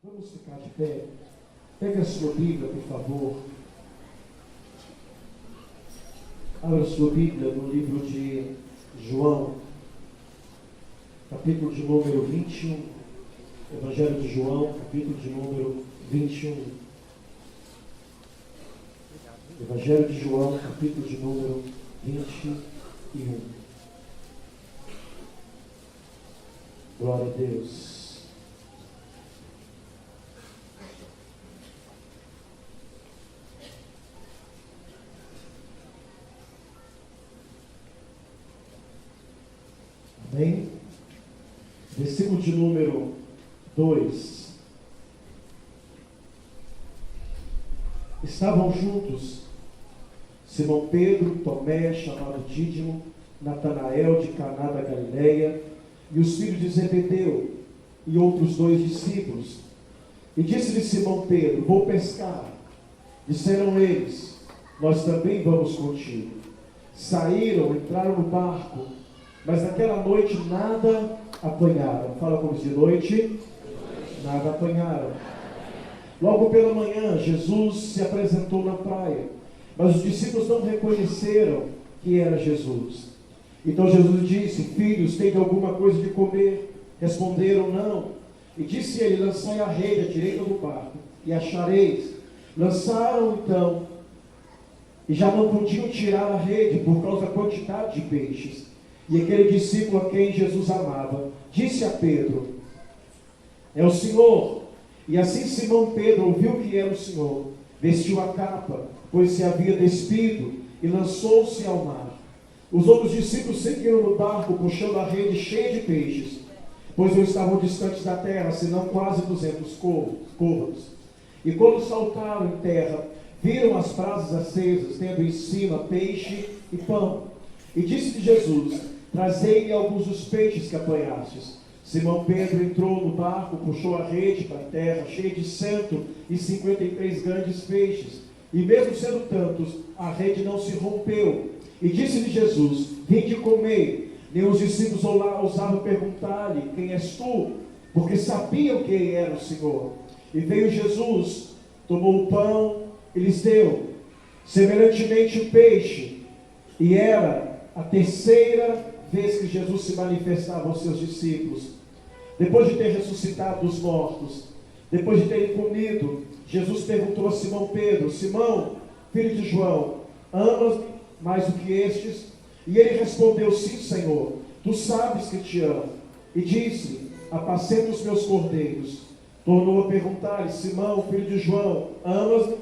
Vamos ficar de pé. Pega a sua Bíblia, por favor. Abra a sua Bíblia no livro de João, capítulo de número 21. Evangelho de João, capítulo de número 21. Evangelho de João, capítulo de número 21. Glória a Deus. Amém? Versículo de número 2. Estavam juntos Simão Pedro, Tomé, chamado Dídimo, Natanael de Caná da Galileia, e os filhos de Zebedeu, e outros 2 discípulos. E disse-lhe Simão Pedro: vou pescar. Disseram eles: nós também vamos contigo. Saíram, entraram no barco, mas naquela noite nada apanharam. Fala como de noite. Nada apanharam. Logo pela manhã, Jesus se apresentou na praia, mas os discípulos não reconheceram que era Jesus. Então Jesus disse: filhos, têm alguma coisa de comer? Responderam: não. E disse ele: lançai a rede à direita do barco, e achareis. Lançaram então, e já não podiam tirar a rede, por causa da quantidade de peixes. E aquele discípulo a quem Jesus amava disse a Pedro: é o Senhor. E assim Simão Pedro ouviu que era o Senhor, vestiu a capa, pois se havia despido, e lançou-se ao mar. Os outros discípulos seguiram no barco, puxando a rede cheia de peixes, pois não estavam distantes da terra, senão quase 200 côvados. E quando saltaram em terra, viram as brasas acesas, tendo em cima peixe e pão. E disse-lhe Jesus: trazei-me alguns dos peixes que apanhastes. Simão Pedro entrou no barco, puxou a rede para a terra, cheia de 153 grandes peixes. E mesmo sendo tantos, a rede não se rompeu. E disse-lhe Jesus: vinde comer. Nem os discípulos ousavam perguntar-lhe: quem és tu? Porque sabiam quem era o Senhor. E veio Jesus, tomou o pão e lhes deu, semelhantemente o peixe. E era a terceira vez que Jesus se manifestava aos seus discípulos. Depois de ter ressuscitado dos mortos, depois de terem comido, Jesus perguntou a Simão Pedro: Simão, filho de João, amas-me mais do que estes? E ele respondeu: sim, Senhor, tu sabes que te amo. E disse-lhe: apacenta os meus cordeiros. Tornou a perguntar-lhe: Simão, filho de João, amas-me?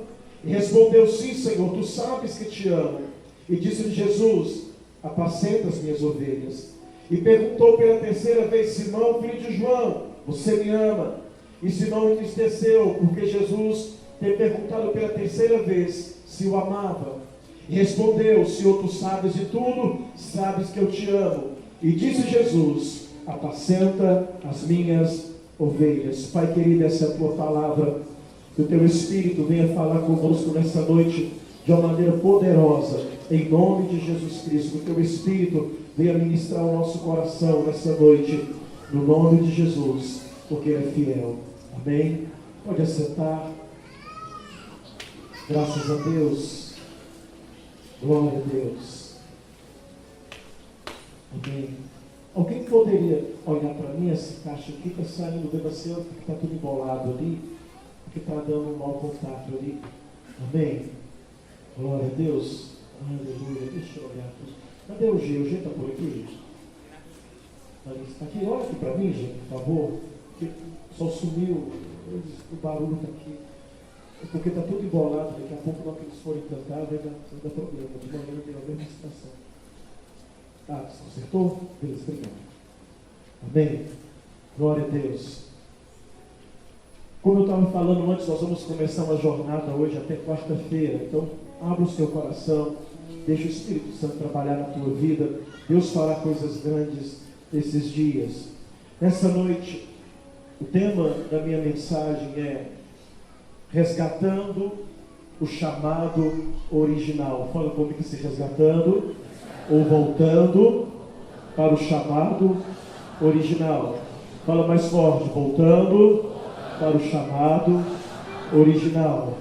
E respondeu: sim, Senhor, tu sabes que te amo. E disse-lhe Jesus: apacenta as minhas ovelhas. E perguntou pela terceira vez: Simão, filho de João, você me ama? E Simão entristeceu, porque Jesus ter perguntado pela terceira vez se o amava. E respondeu: Senhor, tu sabes de tudo, sabes que eu te amo. E disse Jesus: apacenta as minhas ovelhas. Pai querido, essa é a tua palavra. Que o teu Espírito venha falar conosco nessa noite de uma maneira poderosa, em nome de Jesus Cristo. Que o teu Espírito venha ministrar o nosso coração nessa noite, no nome de Jesus, porque Ele é fiel. Amém? Pode assentar. Graças a Deus. Glória a Deus. Amém. Alguém poderia olhar para mim? Essa caixa aqui está saindo demasiado, porque está tudo embolado ali, porque está dando um mau contato ali. Amém. Glória a Deus. Aleluia. Deixa eu olhar aqui. Cadê o G? O G está por aqui, gente? Está aqui. Olha aqui para mim, gente, por favor. Porque só sumiu. O barulho está aqui. Porque está tudo embolado. Daqui a pouco, na hora que eles forem cantar, vai dar problema. De manhã tem a mesma situação. Ah, se consertou? Beleza, obrigado. Amém. Glória a Deus. Como eu estava falando antes, nós vamos começar uma jornada hoje até quarta-feira. Então, abra o seu coração, deixa o Espírito Santo trabalhar na tua vida. Deus fará coisas grandes esses dias. Nessa noite, o tema da minha mensagem é resgatando o chamado original. Fala comigo, se resgatando ou voltando para o chamado original. Fala mais forte: voltando para o chamado original.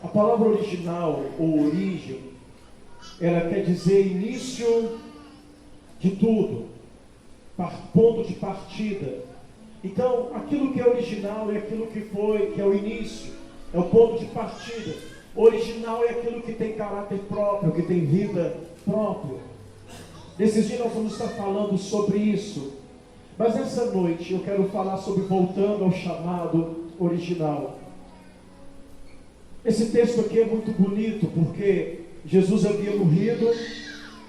A palavra original ou origem, ela quer dizer início de tudo, ponto de partida. Então, aquilo que é original é aquilo que é o início, é o ponto de partida. Original é aquilo que tem caráter próprio, que tem vida própria. Nesses dias nós vamos estar falando sobre isso. Mas essa noite eu quero falar sobre voltando ao chamado original. Esse texto aqui é muito bonito porque Jesus havia morrido,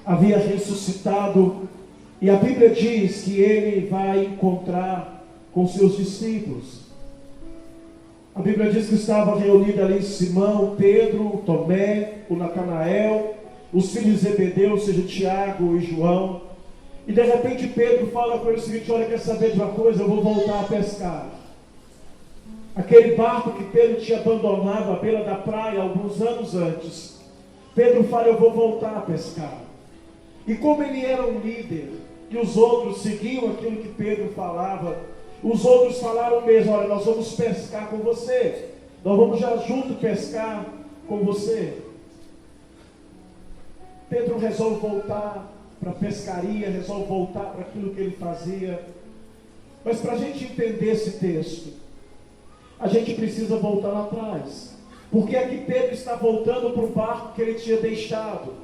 havia ressuscitado, e a Bíblia diz que ele vai encontrar com seus discípulos. A Bíblia diz que estava reunido ali Simão, Pedro, Tomé, o Natanael, os filhos de Zebedeu, ou seja, Tiago e João. E de repente Pedro fala com ele o seguinte: olha, quer saber de uma coisa? Eu vou voltar a pescar. Aquele barco que Pedro tinha abandonado à beira da praia alguns anos antes, Pedro fala: eu vou voltar a pescar. E como ele era um líder, e os outros seguiam aquilo que Pedro falava, os outros falaram mesmo: olha, nós vamos pescar com você, nós vamos já junto pescar com você. Pedro resolve voltar para a pescaria, resolve voltar para aquilo que ele fazia. Mas para a gente entender esse texto, a gente precisa voltar lá atrás. Porque aqui Pedro está voltando para o barco que ele tinha deixado,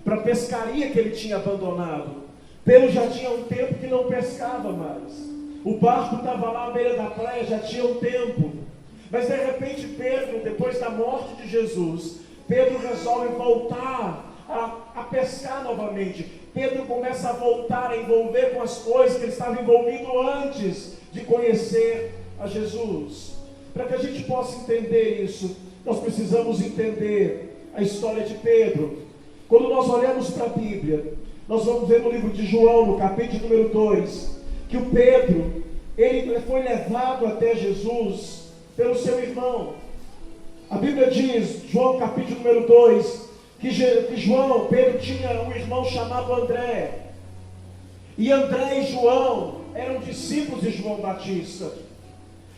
para a pescaria que ele tinha abandonado. Pedro já tinha um tempo que não pescava mais. O barco estava lá à beira da praia, já tinha um tempo. Mas de repente Pedro, depois da morte de Jesus, Pedro resolve voltar a pescar novamente. Pedro começa a voltar a envolver com as coisas que ele estava envolvido antes de conhecer a Jesus. Para que a gente possa entender isso, nós precisamos entender a história de Pedro. Quando nós olhamos para a Bíblia, nós vamos ver no livro de João, no capítulo número 2, que o Pedro, ele foi levado até Jesus pelo seu irmão. A Bíblia diz, João capítulo número 2, que Pedro tinha um irmão chamado André. E André e João eram discípulos de João Batista.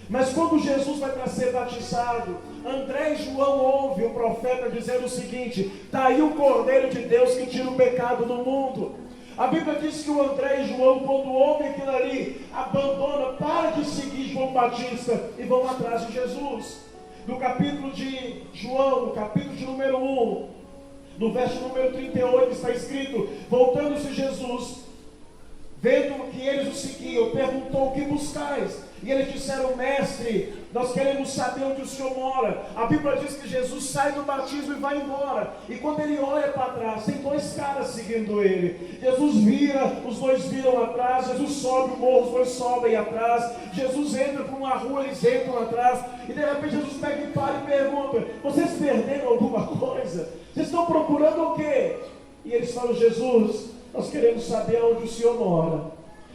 Mas quando Jesus vai para ser batizado, André e João ouvem o profeta dizendo o seguinte: está aí o Cordeiro de Deus que tira o pecado do mundo. A Bíblia diz que o André e João, quando ouvem aquilo ali, abandonam, param de seguir João Batista e vão atrás de Jesus. No capítulo de João, no capítulo de número 1, no verso número 38 está escrito: voltando-se Jesus, vendo que eles o seguiam, perguntou: o que buscais? E eles disseram: mestre, nós queremos saber onde o Senhor mora. A Bíblia diz que Jesus sai do batismo e vai embora. E quando ele olha para trás, tem dois caras seguindo ele. Jesus vira, os dois viram atrás. Jesus sobe o morro, os dois sobem atrás. Jesus entra por uma rua, eles entram atrás. E de repente Jesus pega e para e pergunta: vocês perderam alguma coisa? Vocês estão procurando o quê? E eles falam: Jesus, nós queremos saber onde o Senhor mora.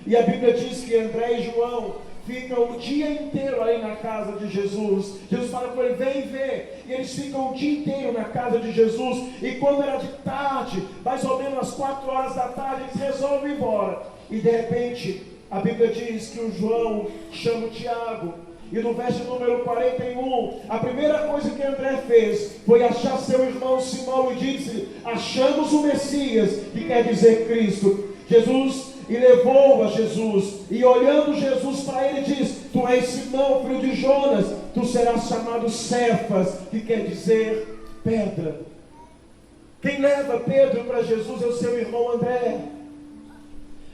E a Bíblia diz que André e João ficam o dia inteiro ali na casa de Jesus. Jesus fala com ele: vem ver. E eles ficam o dia inteiro na casa de Jesus. E quando era de tarde, mais ou menos às 4 horas da tarde, eles resolvem ir embora. E de repente, a Bíblia diz que o João chama o Tiago. E no verso número 41, a primeira coisa que André fez foi achar seu irmão Simão e disse: achamos o Messias, que quer dizer Cristo. E levou a Jesus, e olhando Jesus para ele diz: tu és Simão, filho de Jonas, tu serás chamado Cefas, que quer dizer pedra. Quem leva Pedro para Jesus é o seu irmão André.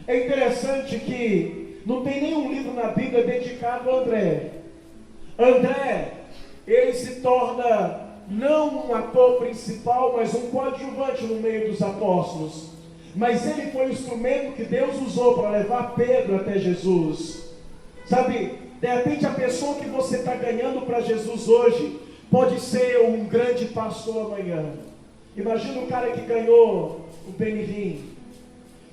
É interessante que não tem nenhum livro na Bíblia dedicado a André. André, ele se torna não um ator principal, mas um coadjuvante no meio dos apóstolos. Mas ele foi o instrumento que Deus usou para levar Pedro até Jesus. Sabe, de repente a pessoa que você está ganhando para Jesus hoje pode ser um grande pastor amanhã. Imagina o cara que ganhou o Benihim.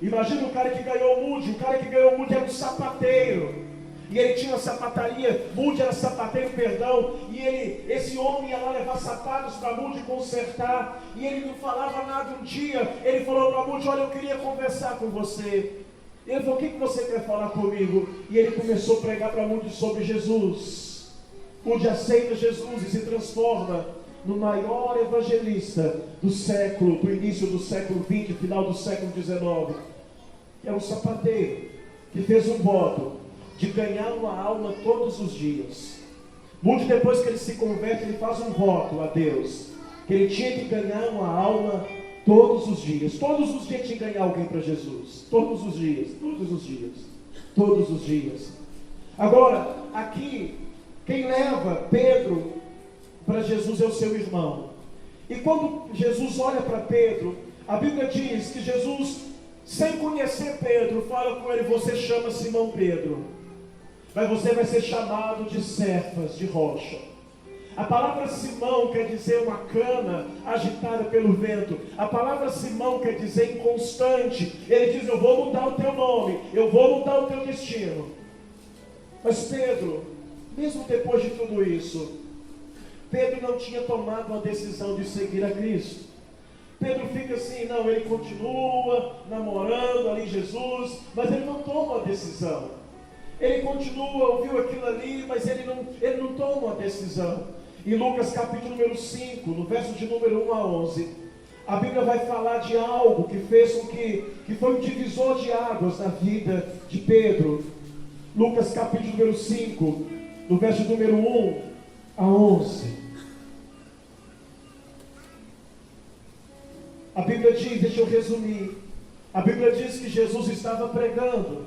Imagina o cara que ganhou o Moody. O cara que ganhou o Moody era um sapateiro. E ele tinha uma sapataria, Moody era sapateiro, perdão, e esse homem ia lá levar sapatos para Moody consertar, e ele não falava nada. Um dia, ele falou para Moody: olha, eu queria conversar com você. Ele falou: o que você quer falar comigo? E ele começou a pregar para Moody sobre Jesus. Mude aceita Jesus e se transforma no maior evangelista do século, do início do século XX, final do século XIX. É um sapateiro que fez um voto de ganhar uma alma todos os dias. Mude depois que ele se converte, ele faz um voto a Deus, que ele tinha que ganhar uma alma todos os dias. Todos os dias tinha que ganhar alguém para Jesus. Todos os dias, todos os dias, todos os dias. Agora, aqui, quem leva Pedro para Jesus é o seu irmão. E quando Jesus olha para Pedro, a Bíblia diz que Jesus, sem conhecer Pedro, fala com ele: você chama Simão Pedro, mas você vai ser chamado de Cefas, de rocha. A palavra Simão quer dizer uma cana agitada pelo vento. A palavra Simão quer dizer inconstante. Ele diz: eu vou mudar o teu nome, eu vou mudar o teu destino. Mas Pedro, mesmo depois de tudo isso, Pedro não tinha tomado a decisão de seguir a Cristo. Pedro fica assim, não, ele continua namorando ali Jesus, mas ele não toma a decisão. Ele continua, ouviu aquilo ali, mas ele não toma a decisão. Em Lucas capítulo número 5, no verso de número 1 a 11, a Bíblia vai falar de algo que fez com que foi um divisor de águas na vida de Pedro. Lucas capítulo número 5, no verso número 1 a 11. A Bíblia diz, deixa eu resumir. A Bíblia diz que Jesus estava pregando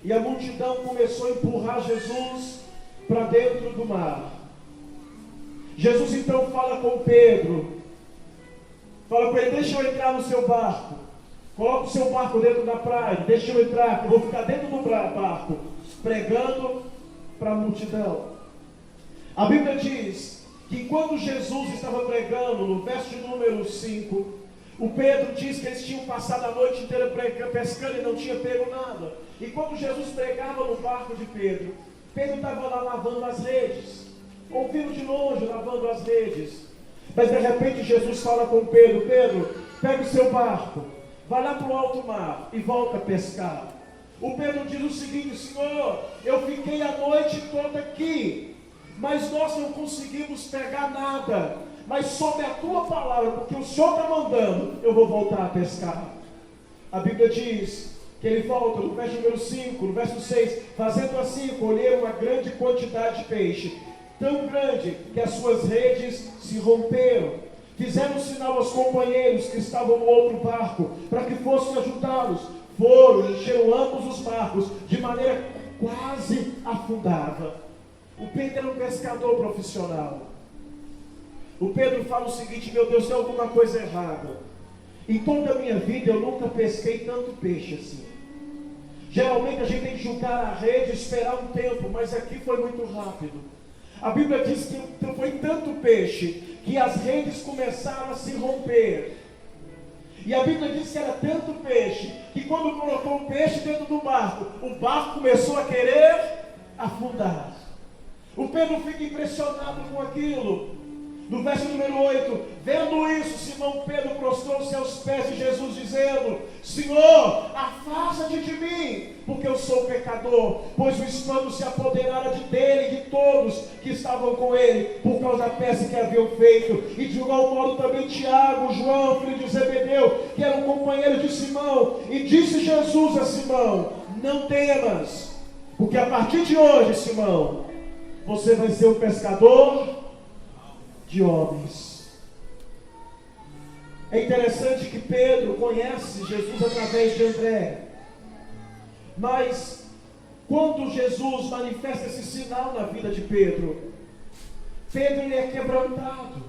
e a multidão começou a empurrar Jesus para dentro do mar. Jesus então fala com Pedro, fala com ele: deixa eu entrar no seu barco, coloca o seu barco dentro da praia, deixa eu entrar, eu vou ficar dentro do barco, pregando para a multidão. A Bíblia diz que quando Jesus estava pregando, no verso de número 5, o Pedro diz que eles tinham passado a noite inteira pescando e não tinha pego nada. E quando Jesus pregava no barco de Pedro, Pedro estava lá lavando as redes, ouvindo de longe, lavando as redes. Mas de repente Jesus fala com Pedro: Pedro, pega o seu barco, vai lá para o alto mar e volta a pescar. O Pedro diz o seguinte: Senhor, eu fiquei a noite toda aqui, mas nós não conseguimos pegar nada. Mas sob a tua palavra, porque o Senhor está mandando, eu vou voltar a pescar. A Bíblia diz que ele volta no verso número 5, no verso 6, fazendo assim, colheram uma grande quantidade de peixe, tão grande que as suas redes se romperam. Fizeram sinal aos companheiros que estavam no outro barco, para que fossem ajudá-los. Foram, encheram ambos os barcos, de maneira que quase afundava. O Pedro era um pescador profissional. O Pedro fala o seguinte: meu Deus, tem alguma coisa errada. Em toda a minha vida eu nunca pesquei tanto peixe assim. Geralmente a gente tem que jogar a rede, esperar um tempo, mas aqui foi muito rápido. A Bíblia diz que foi tanto peixe que as redes começaram a se romper. E a Bíblia diz que era tanto peixe que quando colocou o peixe dentro do barco, o barco começou a querer afundar. O Pedro fica impressionado com aquilo. No verso número 8, vendo isso, Simão Pedro prostrou-se aos pés de Jesus, dizendo: Senhor, afasta-te de mim, porque eu sou pecador. Pois o espanto se apoderara dele e de todos que estavam com ele, por causa da peça que haviam feito. E de igual modo também Tiago, João, filho de Zebedeu, que eram companheiros de Simão. E disse Jesus a Simão: não temas, porque a partir de hoje, Simão, você vai ser um pescador de homens. É interessante que Pedro conhece Jesus através de André, mas quando Jesus manifesta esse sinal na vida de Pedro, ele é quebrantado.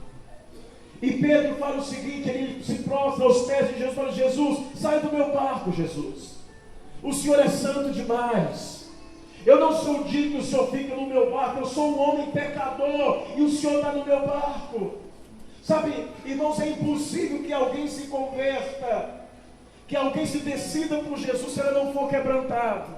E Pedro fala o seguinte, ele se prostra aos pés de Jesus e fala: Jesus, sai do meu barco, Jesus, o Senhor é santo demais. Eu não sou digno que o Senhor fique no meu barco. Eu sou um homem pecador e o Senhor está no meu barco. Sabe, irmãos, é impossível que alguém se converta, que alguém se decida por Jesus se ela não for quebrantado.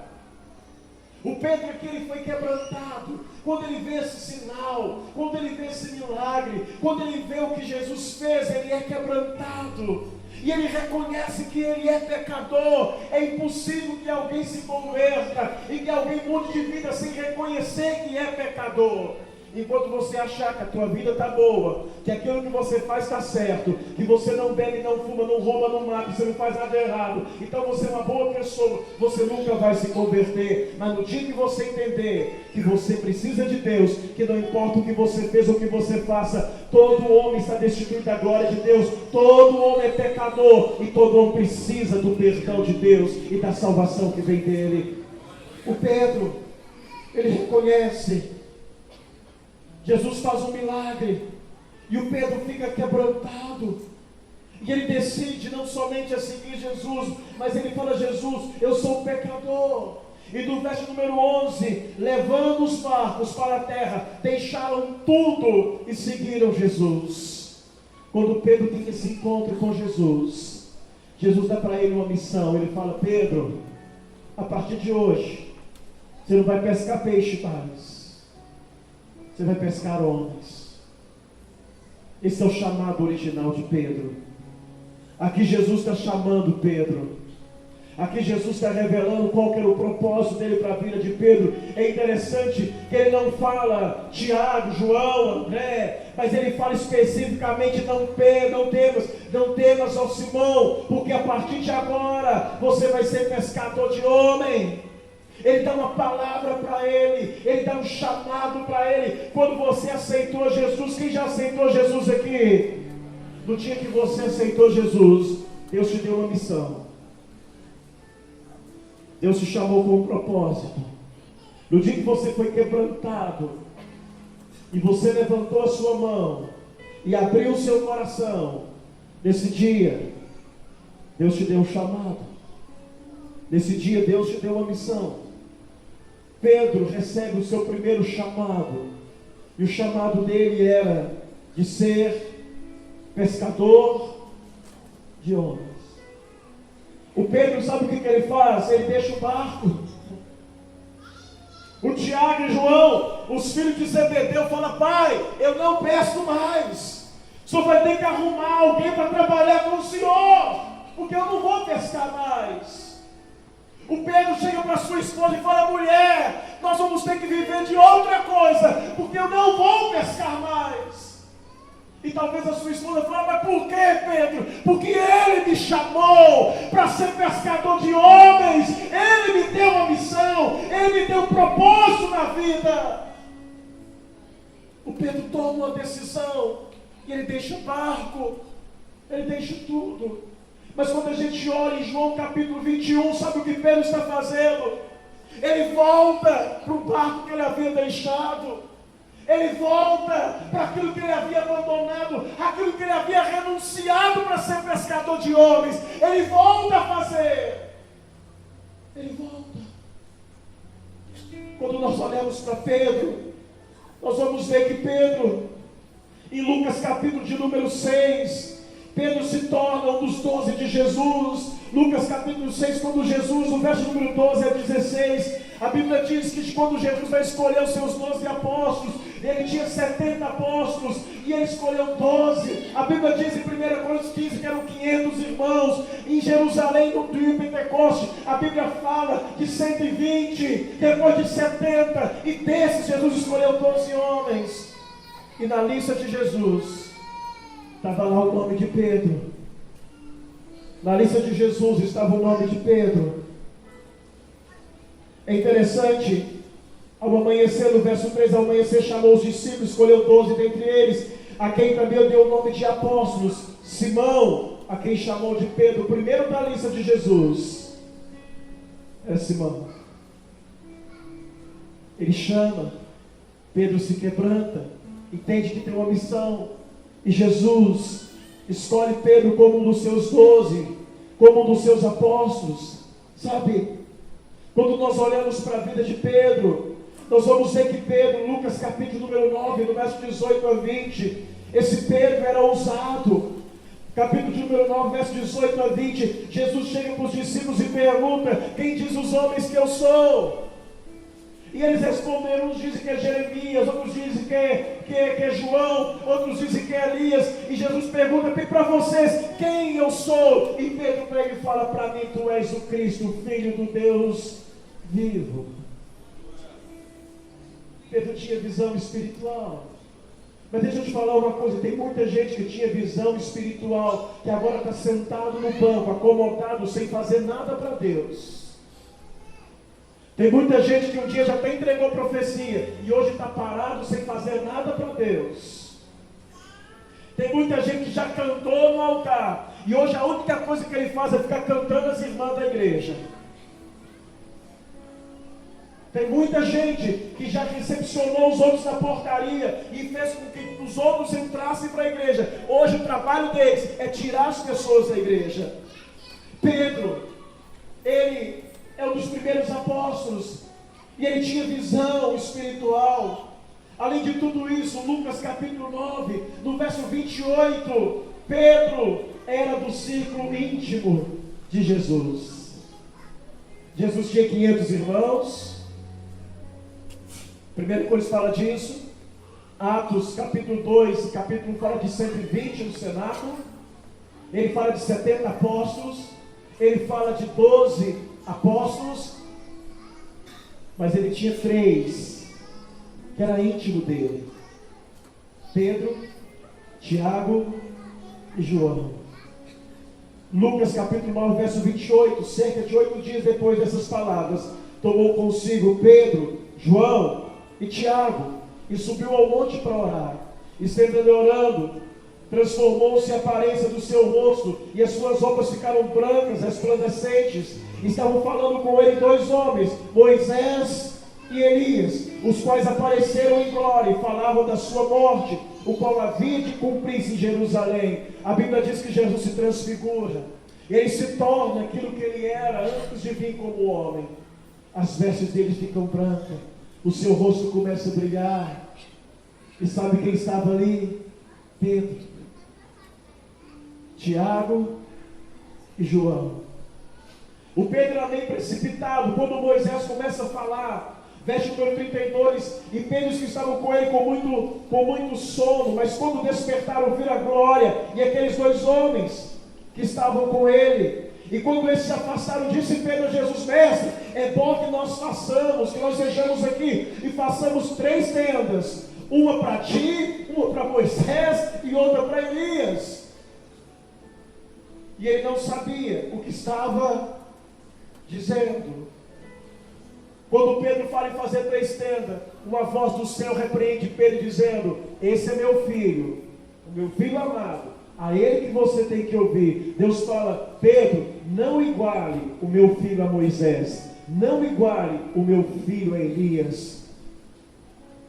O Pedro aqui, ele foi quebrantado. Quando ele vê esse sinal, quando ele vê esse milagre, quando ele vê o que Jesus fez, ele é quebrantado. E ele reconhece que ele é pecador. É impossível que alguém se converta e que alguém mude de vida sem reconhecer que é pecador. Enquanto você achar que a tua vida está boa, que aquilo que você faz está certo, que você não bebe, não fuma, não rouba, não mata, você não faz nada errado, então você é uma boa pessoa, você nunca vai se converter. Mas no dia que você entender que você precisa de Deus, que não importa o que você fez ou o que você faça, todo homem está destituído da glória de Deus, todo homem é pecador, e todo homem precisa do perdão de Deus e da salvação que vem dele. O Pedro, ele reconhece. Jesus faz um milagre, e o Pedro fica quebrantado, e ele decide não somente a seguir Jesus, mas ele fala: Jesus, eu sou um pecador. E do verso número 11, levando os barcos para a terra, deixaram tudo e seguiram Jesus. Quando Pedro tem esse encontro com Jesus, Jesus dá para ele uma missão. Ele fala: Pedro, a partir de hoje, você não vai pescar peixe mais, você vai pescar homens. Esse é o chamado original de Pedro. Aqui Jesus está chamando Pedro. Aqui Jesus está revelando qual que era o propósito dele para a vida de Pedro. É interessante que ele não fala Tiago, João, André, mas ele fala especificamente: não temas, ó Simão, porque a partir de agora você vai ser pescador de homem. Ele dá uma palavra para ele, ele dá um chamado para ele. Quando você aceitou Jesus, quem já aceitou Jesus aqui? No dia que você aceitou Jesus, Deus te deu uma missão. Deus te chamou com um propósito. No dia que você foi quebrantado, e você levantou a sua mão, e abriu o seu coração, nesse dia, Deus te deu um chamado. Nesse dia, Deus te deu uma missão. Pedro recebe o seu primeiro chamado, e o chamado dele era de ser pescador de homens. O Pedro, sabe o que ele faz? Ele deixa o barco. O Tiago e João, os filhos de Zebedeu, falam: pai, eu não pesco mais, o senhor vai ter que arrumar alguém para trabalhar com o senhor, porque eu não vou pescar mais. O Pedro chega para sua esposa e fala: mulher, nós vamos ter que viver de outra coisa, porque eu não vou pescar mais. E talvez a sua esposa fale: mas por que, Pedro? Porque ele me chamou para ser pescador de homens, ele me deu uma missão, ele me deu um propósito na vida. O Pedro toma uma decisão, e ele deixa o barco, ele deixa tudo. Mas quando a gente olha em João capítulo 21, sabe o que Pedro está fazendo? Ele volta para o barco que ele havia deixado. Ele volta para aquilo que ele havia abandonado, aquilo que ele havia renunciado para ser pescador de homens. Ele volta a fazer. Ele volta. Quando nós olhamos para Pedro, nós vamos ver que Pedro, em Lucas capítulo de número 6, Pedro se torna um dos 12 de Jesus. Lucas capítulo 6, quando Jesus, no verso número 12 a 16, a Bíblia diz que quando Jesus vai escolher os seus 12 apóstolos, ele tinha 70 apóstolos, e ele escolheu 12. A Bíblia diz em 1 Coríntios 15 que eram 500 irmãos. Em Jerusalém, no dia de Pentecoste, a Bíblia fala de 120, depois de 70, e desses Jesus escolheu 12 homens. E na lista de Jesus estava lá o nome de Pedro. Na lista de Jesus estava o nome de Pedro. É interessante, ao amanhecer, no verso 3, ao amanhecer chamou os discípulos, escolheu 12 dentre eles, a quem também deu o nome de apóstolos. Simão, a quem chamou de Pedro, o primeiro da lista de Jesus, é Simão. Ele chama, Pedro se quebranta, entende que tem uma missão, e Jesus escolhe Pedro como um dos seus 12, como um dos seus apóstolos. Sabe, quando nós olhamos para a vida de Pedro, nós vamos ver que Pedro, Lucas capítulo número 9, no verso 18 a 20, esse Pedro era ousado. Capítulo número 9, verso 18 a 20, Jesus chega para os discípulos e pergunta: quem diz os homens que eu sou? E eles responderam: uns dizem que é Jeremias, outros dizem que é João, outros dizem que é Elias. E Jesus pergunta: para vocês, quem eu sou? E Pedro pega e fala: para mim tu és o Cristo, o Filho do Deus vivo. Pedro tinha visão espiritual. Mas deixa eu te falar uma coisa, tem muita gente que tinha visão espiritual, que agora está sentado no banco, acomodado, sem fazer nada para Deus. Tem muita gente que um dia já até entregou profecia, e hoje está parado, sem fazer nada para Deus. Tem muita gente que já cantou no altar, e hoje a única coisa que ele faz é ficar cantando as irmãs da igreja. Tem muita gente que já recepcionou os outros na portaria e fez com que os outros entrassem para a igreja. Hoje o trabalho deles é tirar as pessoas da igreja. Pedro, ele é um dos primeiros apóstolos e ele tinha visão espiritual. Além de tudo isso, Lucas capítulo 9, no verso 28, Pedro era do círculo íntimo de Jesus. Jesus tinha 500 irmãos. Primeiro Coríntios fala disso. Atos capítulo 2, capítulo 1 fala de 120 no cenáculo. Ele fala de 70 apóstolos. Ele fala de 12 apóstolos. Mas ele tinha 3 que era íntimo dele: Pedro, Tiago e João. Lucas capítulo 9, verso 28, cerca de 8 dias depois dessas palavras, tomou consigo Pedro, João e Tiago, e subiu ao monte para orar. Estendendo orando, transformou-se a aparência do seu rosto, e as suas roupas ficaram brancas, resplandecentes. Estavam falando com ele 2 homens, Moisés e Elias, os quais apareceram em glória e falavam da sua morte, o qual havia de cumprir-se em Jerusalém. A Bíblia diz que Jesus se transfigura, ele se torna aquilo que ele era antes de vir como homem. As vestes dele ficam brancas, o seu rosto começa a brilhar. E sabe quem estava ali? Pedro, Tiago e João. O Pedro era meio precipitado. Quando Moisés começa a falar, verso 32, e Pedro que estavam com ele com muito sono, mas quando despertaram, viram a glória, e aqueles 2 homens que estavam com ele. E quando eles se afastaram, disse Pedro a Jesus: Mestre, é bom que nós sejamos aqui e façamos 3 tendas, uma para ti, uma para Moisés e outra para Elias. E ele não sabia o que estava dizendo. Quando Pedro fala em fazer 3 tendas, uma voz do céu repreende Pedro dizendo: esse é meu filho, o meu filho amado, a ele que você tem que ouvir. Deus fala: Pedro, não iguale o meu filho a Moisés, não iguale o meu filho a Elias.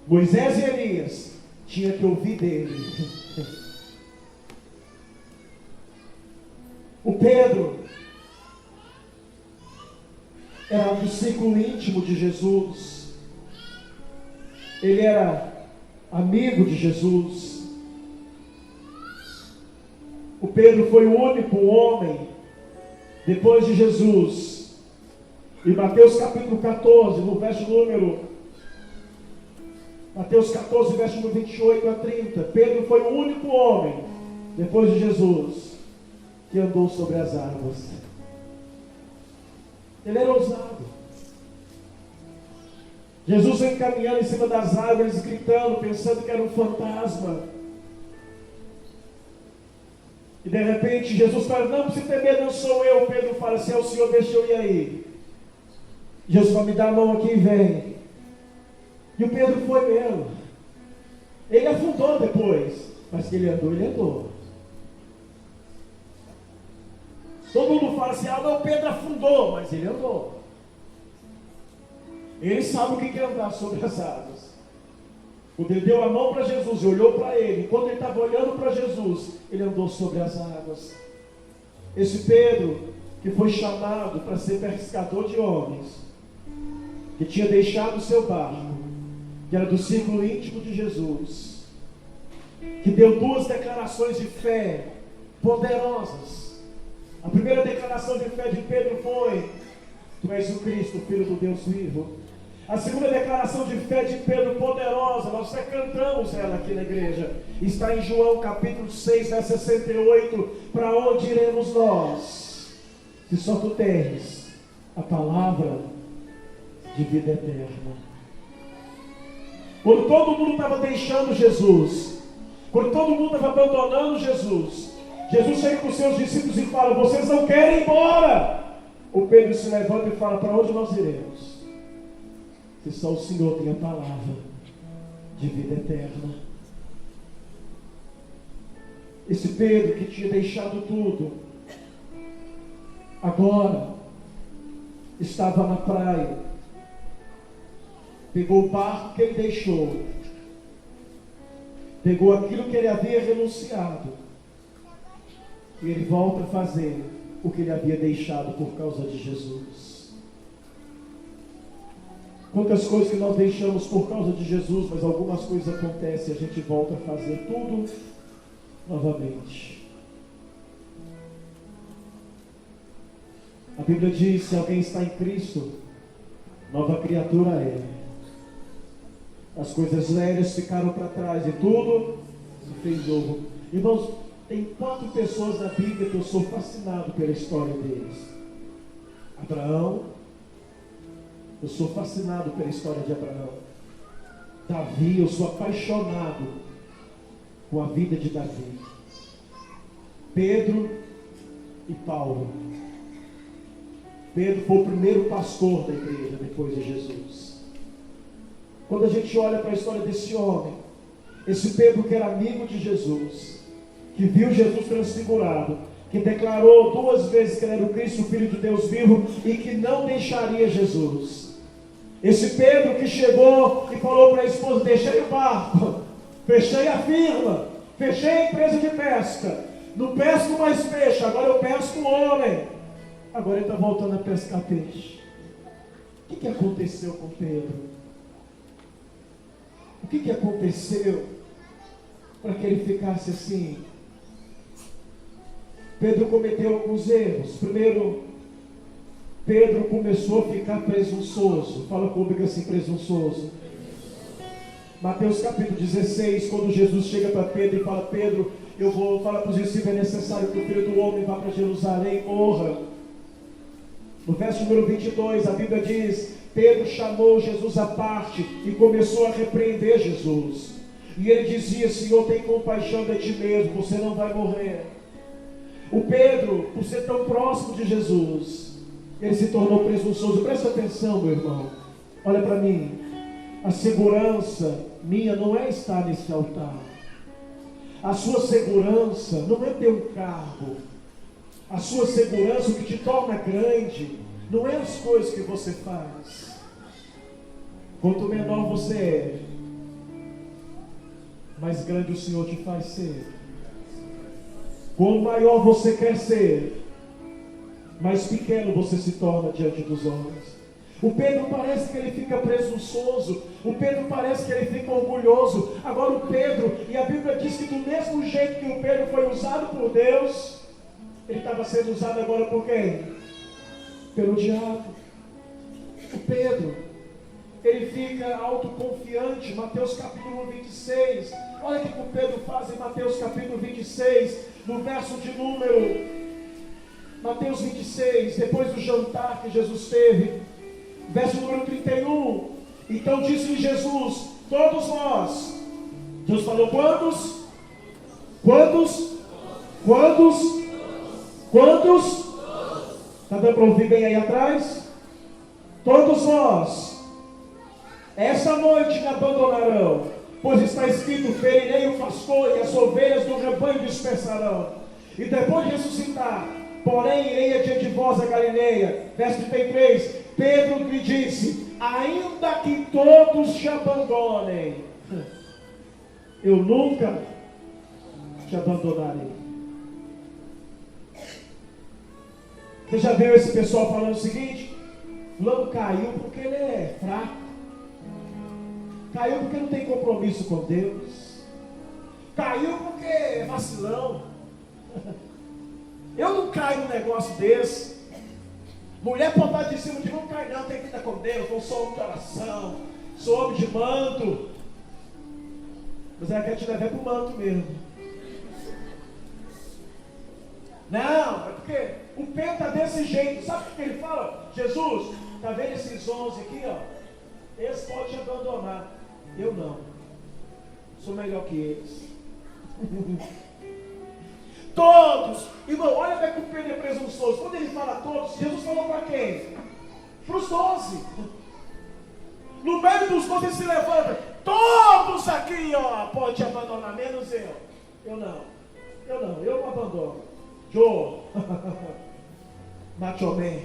Moisés e Elias tinha que ouvir dele. O Pedro era do círculo íntimo de Jesus. Ele era amigo de Jesus. O Pedro foi o único homem depois de Jesus. Em Mateus capítulo 14, no verso número Mateus 14, verso número 28 a 30, Pedro foi o único homem depois de Jesus que andou sobre as águas. Ele era ousado. Jesus vem caminhando em cima das árvores, gritando, pensando que era um fantasma. E de repente Jesus fala: não precisa temer, não sou eu. Pedro fala: se é o Senhor, deixa eu ir aí. Jesus vai: me dar a mão aqui e vem. E o Pedro foi mesmo. Ele afundou depois, mas que ele andou, ele andou. Todo mundo fala assim: ah, não, Pedro afundou, mas ele andou. Ele sabe o que é andar sobre as águas. Quando ele deu a mão para Jesus e olhou para ele, quando ele estava olhando para Jesus, ele andou sobre as águas. Esse Pedro, que foi chamado para ser pescador de homens, que tinha deixado o seu barco, que era do círculo íntimo de Jesus, que deu 2 declarações de fé poderosas. A primeira declaração de fé de Pedro foi: tu és o Cristo, Filho do Deus vivo. A segunda declaração de fé de Pedro, poderosa, nós até cantamos ela aqui na igreja, está em João capítulo 6, verso 68, para onde iremos nós, se só tu tens a palavra de vida eterna. Quando todo mundo estava deixando Jesus, quando todo mundo estava abandonando Jesus, Jesus chega com os seus discípulos e fala: vocês não querem ir embora. O Pedro se levanta e fala: para onde nós iremos? Se só o Senhor tem a palavra de vida eterna. Esse Pedro que tinha deixado tudo, agora estava na praia, pegou o barco que ele deixou, pegou aquilo que ele havia renunciado, e ele volta a fazer o que ele havia deixado por causa de Jesus. Quantas coisas que nós deixamos por causa de Jesus, mas algumas coisas acontecem e a gente volta a fazer tudo novamente. A Bíblia diz: se alguém está em Cristo, nova criatura é. As coisas velhas ficaram para trás e tudo se fez novo. Irmãos, tem 4 pessoas na Bíblia que eu sou fascinado pela história deles. Abraão, eu sou fascinado pela história de Abraão. Davi, eu sou apaixonado com a vida de Davi. Pedro e Paulo. Pedro foi o primeiro pastor da igreja depois de Jesus. Quando a gente olha para a história desse homem, esse Pedro que era amigo de Jesus, que viu Jesus transfigurado, que declarou 2 vezes que ele era o Cristo, o Filho de Deus vivo, e que não deixaria Jesus. Esse Pedro que chegou e falou para a esposa: deixei o barco, fechei a firma, fechei a empresa de pesca, não pesco mais peixe, agora eu pesco homem. Agora ele está voltando a pescar peixe. O que aconteceu com Pedro? O que aconteceu para que ele ficasse assim? Pedro cometeu alguns erros. Primeiro, Pedro começou a ficar presunçoso. Fala comigo assim: presunçoso. Mateus capítulo 16, quando Jesus chega para Pedro e fala: Pedro, eu vou falar para os discípulos: é necessário que o Filho do Homem vá para Jerusalém e morra. No verso número 22, a Bíblia diz: Pedro chamou Jesus à parte e começou a repreender Jesus. E ele dizia: Senhor, tem compaixão de ti mesmo, você não vai morrer. O Pedro, por ser tão próximo de Jesus, ele se tornou presunçoso. Presta atenção, meu irmão, olha para mim. A segurança minha não é estar nesse altar. A sua segurança não é ter um cargo. A sua segurança, o que te torna grande, não é as coisas que você faz. Quanto menor você é, mais grande o Senhor te faz ser. Quanto maior você quer ser, mais pequeno você se torna diante dos homens. O Pedro parece que ele fica presunçoso. O Pedro parece que ele fica orgulhoso. Agora o Pedro, e a Bíblia diz que do mesmo jeito que o Pedro foi usado por Deus, ele estava sendo usado agora por quem? Pelo diabo. O Pedro, ele fica autoconfiante. Mateus capítulo 26. Olha o que o Pedro faz em Mateus capítulo 26, no verso de número Mateus 26, depois do jantar que Jesus teve, verso número 31. Então disse-lhe Jesus: todos nós. Deus falou quantos? Quantos? Quantos? Quantos? Está dando para ouvir bem aí atrás? Todos nós, essa noite me abandonarão, pois está escrito: ferirei o pastor e as ovelhas do rebanho dispersarão. E depois de ressuscitar, porém irei adiante de vós a Galileia. Verso 33, Pedro lhe disse: ainda que todos te abandonem, eu nunca te abandonarei. Você já viu esse pessoal falando o seguinte: fulano caiu porque ele é fraco, caiu porque não tem compromisso com Deus, caiu porque é vacilão. Eu não caio num negócio desse. Mulher pode estar de cima de mim: não cai não, tem vida com Deus, não sou homem de oração, sou homem de manto. Mas ela quer te levar para o manto mesmo. Não, é porque o Pedro está desse jeito. Sabe o que ele fala? Jesus, está vendo esses 11 aqui, ó? Eles podem te abandonar. Eu não. Sou melhor que eles. Todos. Irmão, olha como é que o Pedro é presunçoso. Quando ele fala todos, Jesus falou para quem? Para os 12. No meio dos 12 ele se levanta. Todos aqui, ó, pode te abandonar, menos eu. Eu não. Eu não abandono. Joe. Macho Man.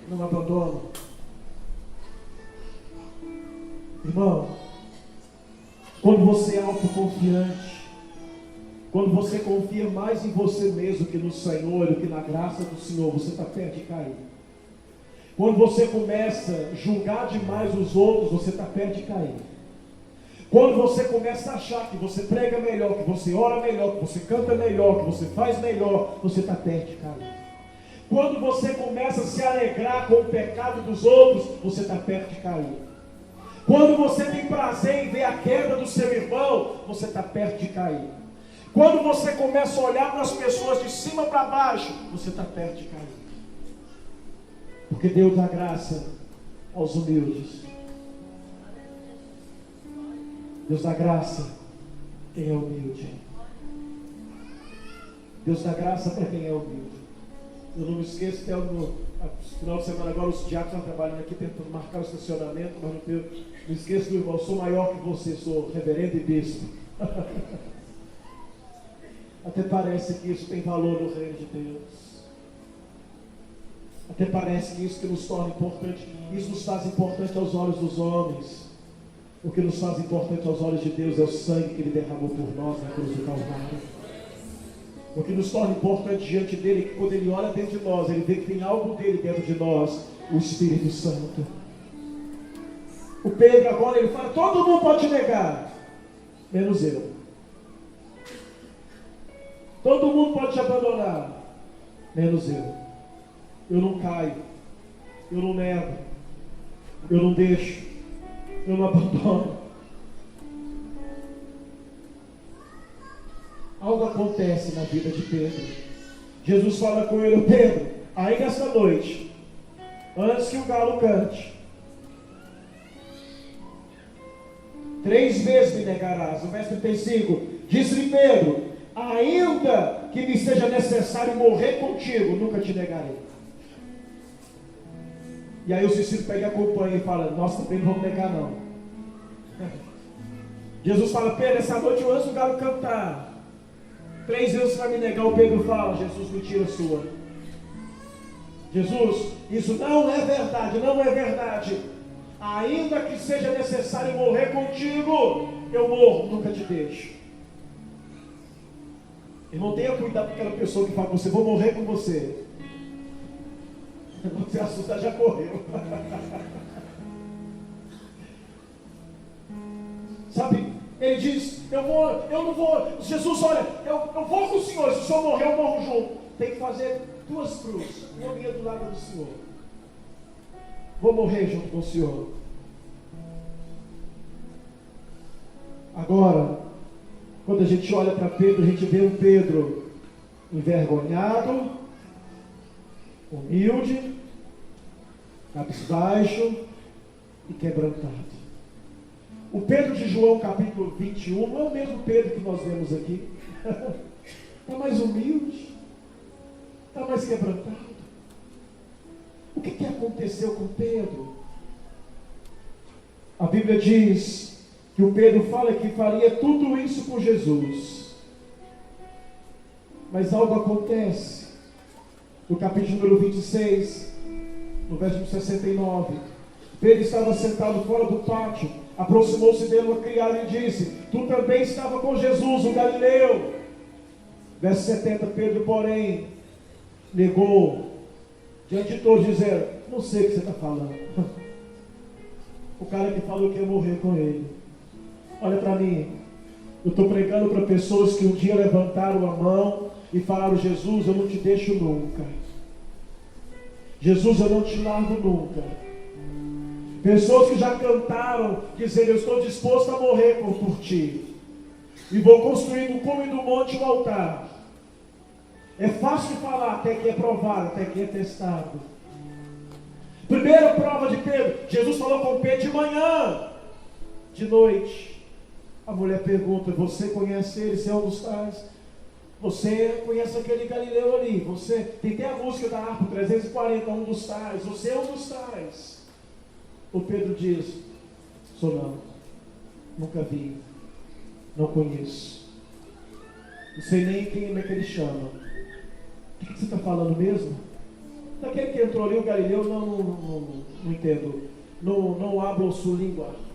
Não abandono. Irmão, quando você é autoconfiante, quando você confia mais em você mesmo que no Senhor, do que na graça do Senhor, você está perto de cair. Quando você começa a julgar demais os outros, você está perto de cair. Quando você começa a achar que você prega melhor, que você ora melhor, que você canta melhor, que você faz melhor, você está perto de cair. Quando você começa a se alegrar com o pecado dos outros, você está perto de cair. Quando você tem prazer em ver a queda do seu irmão, você está perto de cair. Quando você começa a olhar para as pessoas de cima para baixo, você está perto de cair. Porque Deus dá graça aos humildes. Deus dá graça a quem é humilde. Deus dá graça para quem é humilde. Eu não me esqueço que no final de semana agora os diáconos estão trabalhando aqui tentando marcar o estacionamento, mas não me esqueço do irmão, sou maior que você, sou reverendo e bispo. Até parece que isso tem valor no reino de Deus. Até parece que isso que nos torna importante, isso nos faz importante aos olhos dos homens. O que nos faz importante aos olhos de Deus é o sangue que Ele derramou por nós na cruz do Calvário. O que nos torna importante diante dele é que quando Ele olha dentro de nós, Ele vê que tem algo dele dentro de nós, o Espírito Santo. O Pedro agora, ele fala, todo mundo pode te negar, menos eu. Todo mundo pode te abandonar, menos eu. Eu não caio, eu não nego, eu não deixo, eu não abandono. Algo acontece na vida de Pedro. Jesus fala com ele, Pedro, aí nessa noite, antes que o galo cante, 3 vezes me negarás. No verso 35, disse-lhe Pedro, ainda que me seja necessário morrer contigo, nunca te negarei. E aí o discípulo pega e acompanha e fala, nós também não vamos negar não. Jesus fala, Pedro, essa noite antes do galo cantar, 3 vezes você vai me negar. O Pedro fala, Jesus, mentira sua. Jesus, isso não é verdade, não é verdade. Ainda que seja necessário morrer contigo, eu morro, nunca te deixo. Irmão, tenha cuidado com aquela pessoa que fala com você, vou morrer com você. Quando você assustar, já correu. Sabe, ele diz, eu não vou, Jesus, olha, eu vou com o Senhor, se o Senhor morrer, eu morro junto. Tem que fazer 2 cruzes, uma minha do lado do Senhor. Vou morrer junto com o Senhor. Agora, quando a gente olha para Pedro, a gente vê um Pedro envergonhado, humilde, cabisbaixo e quebrantado. O Pedro de João capítulo 21 não é o mesmo Pedro que nós vemos aqui. Está mais humilde, está mais quebrantado. O que aconteceu com Pedro? A Bíblia diz que o Pedro fala que faria tudo isso por Jesus. Mas algo acontece. No capítulo número 26, no verso 69, Pedro estava sentado fora do pátio. Aproximou-se dele uma criada e disse, tu também estava com Jesus, o Galileu. Verso 70, Pedro, porém, negou diante de todos, dizendo, não sei o que você está falando. O cara que falou que ia morrer com ele. Olha para mim, eu estou pregando para pessoas que um dia levantaram a mão e falaram, Jesus, eu não te deixo nunca. Jesus, eu não te largo nunca. Pessoas que já cantaram, dizendo, eu estou disposto a morrer por ti. E vou construir no cume do monte um altar. É fácil falar, até que é provado, até que é testado. Primeira prova de Pedro, Jesus falou com Pedro de manhã. De noite, a mulher pergunta: você conhece ele? Você é um dos tais? Você conhece aquele Galileu ali? Você tem até a música da harpa 340, um dos tais. Você é um dos tais. O Pedro diz: sou não, nunca vi, não conheço, não sei nem quem é que ele chama. O que você está falando mesmo? Daquele que entrou ali, o Galileu? Não entendo. Não hablo sua língua.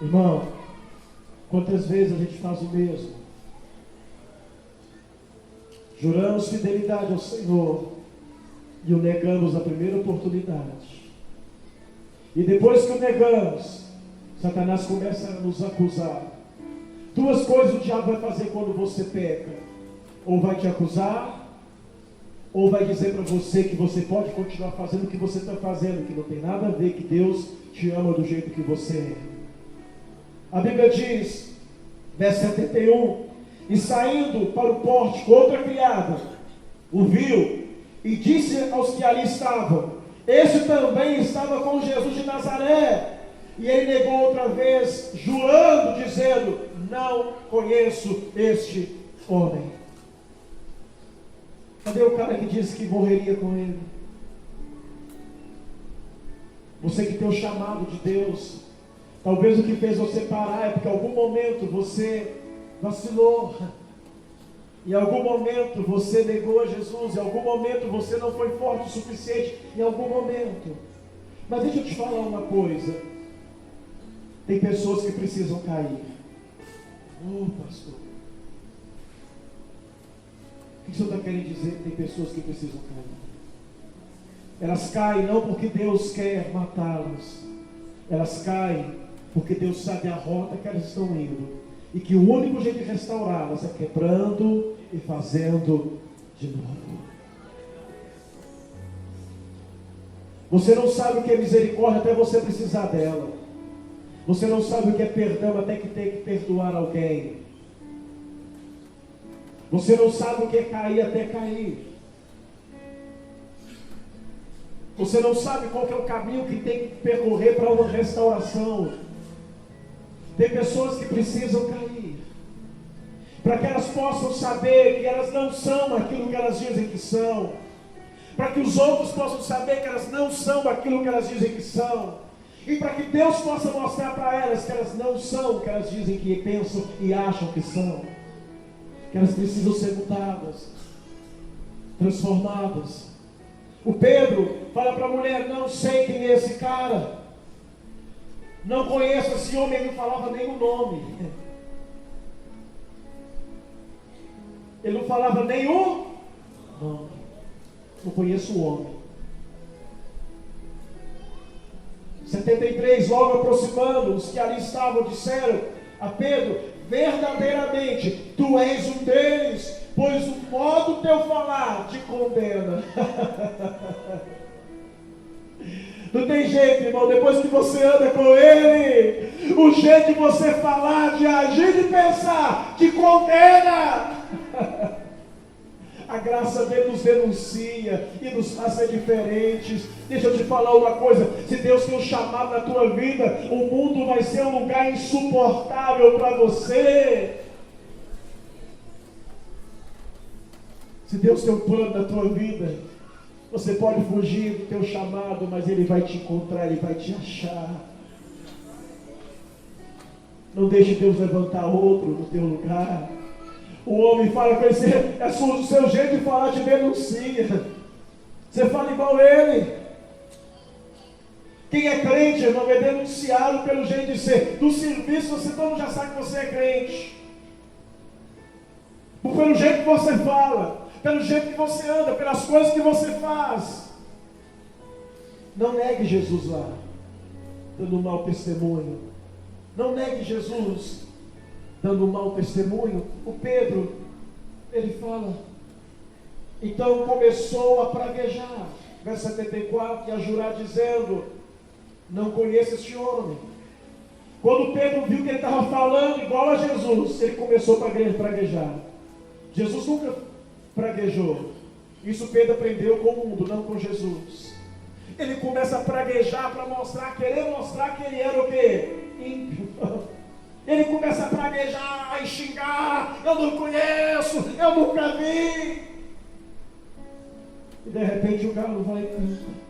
Irmão, quantas vezes a gente faz o mesmo? Juramos fidelidade ao Senhor e o negamos na primeira oportunidade. E depois que o negamos, Satanás começa a nos acusar. Duas coisas o diabo vai fazer quando você peca: ou vai te acusar, ou vai dizer para você que você pode continuar fazendo o que você está fazendo, que não tem nada a ver, que Deus te ama do jeito que você é. A Bíblia diz, verso 71, e saindo para o pórtico, outra criada o viu e disse aos que ali estavam: este também estava com Jesus de Nazaré. E ele negou outra vez, jurando, dizendo: não conheço este homem. Cadê o cara que disse que morreria com ele? Você que tem o chamado de Deus, talvez o que fez você parar é porque em algum momento você vacilou, em algum momento você negou a Jesus, em algum momento você não foi forte o suficiente, em algum momento. Mas deixa eu te falar uma coisa: tem pessoas que precisam cair. Pastor, o que o senhor está querendo dizer? Tem pessoas que precisam cair. Elas caem não porque Deus quer matá-las, elas caem porque Deus sabe a rota que elas estão indo, e que o único jeito de restaurá-las é quebrando e fazendo de novo. Você não sabe o que é misericórdia até você precisar dela. Você não sabe o que é perdão até que tem que perdoar alguém. Você não sabe o que é cair até cair. Você não sabe qual que é o caminho que tem que percorrer para uma restauração. Tem pessoas que precisam cair, para que elas possam saber que elas não são aquilo que elas dizem que são, para que os outros possam saber que elas não são aquilo que elas dizem que são, e para que Deus possa mostrar para elas que elas não são o que elas dizem que pensam e acham que são, que elas precisam ser mudadas, transformadas. O Pedro fala para a mulher: não sei quem é esse cara, não conheço esse homem. Ele não falava nem o nome, ele não falava nem o nome. Não conheço o homem. 73, logo aproximando, os que ali estavam disseram a Pedro: verdadeiramente tu és um deles, pois o modo teu falar te condena. Não tem jeito, irmão, depois que você anda com ele, o jeito de você falar, de agir, de pensar, te condena. A graça dele nos denuncia e nos faz ser diferentes. Deixa eu te falar uma coisa: se Deus tem um chamado na tua vida, o mundo vai ser um lugar insuportável para você. Se Deus tem um plano na tua vida, você pode fugir do teu chamado, mas Ele vai te encontrar, Ele vai te achar. Não deixe Deus levantar outro no teu lugar. O homem fala com ele: é o seu jeito de falar te denuncia. Você fala igual ele. Quem é crente, irmão, é denunciado pelo jeito de ser. Do serviço você todo mundo já sabe que você é crente. Pelo jeito que você fala, pelo jeito que você anda, pelas coisas que você faz. Não negue Jesus lá, dando um mau testemunho. Não negue Jesus dando um mau testemunho. O Pedro, ele fala: então começou a praguejar, verso 74, e a jurar, dizendo: não conheço este homem. Quando Pedro viu que ele estava falando igual a Jesus, ele começou a praguejar. Jesus nunca praguejou. Isso Pedro aprendeu com o mundo, não com Jesus. Ele começa a praguejar para mostrar, querer mostrar que ele era o quê? Ímpio. Ele começa a praguejar, a xingar, eu não conheço, eu nunca vi. E de repente o galo vai e canta.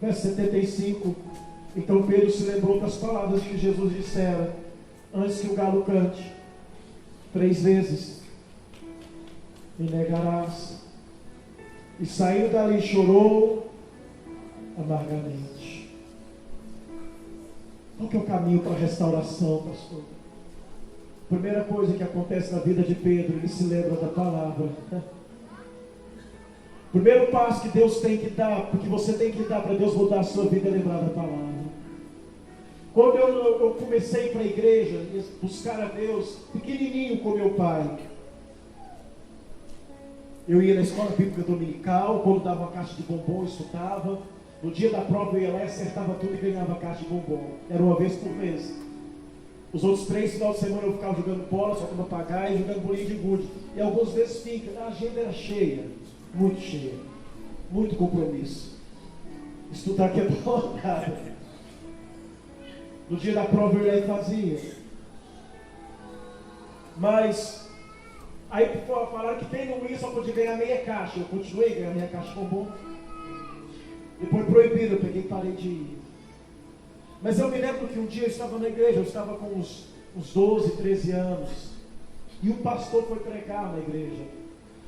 Verso 75. Então Pedro se lembrou das palavras que Jesus dissera antes que o galo cante. 3 vezes me negarás. E saindo dali chorou amargamente. Qual que é o caminho para a restauração, pastor? Primeira coisa que acontece na vida de Pedro, ele se lembra da palavra. Primeiro passo que Deus tem que dar, porque você tem que dar para Deus mudar a sua vida, é lembrar da palavra. Quando eu comecei para a igreja, buscar a Deus, pequenininho com meu pai, eu ia na escola bíblica dominical, quando dava uma caixa de bombom, eu estudava. No dia da prova eu ia lá e acertava tudo e ganhava a caixa de bombom. Era uma vez por mês. Os outros 3 finais de semana eu ficava jogando bola, soltando papagaio e jogando bolinho de gude. E algumas vezes fica. A agenda era cheia, muito cheia, muito compromisso. Estudar que é bom, cara. No dia da prova eu ia e fazia. Mas aí falaram que quem não ia só podia ganhar meia caixa. Eu continuei ganhando meia caixa de bombom. Depois proibido, eu peguei e parei de ir. Mas eu me lembro que um dia eu estava na igreja, eu estava com uns 12, 13 anos. E um pastor foi pregar na igreja.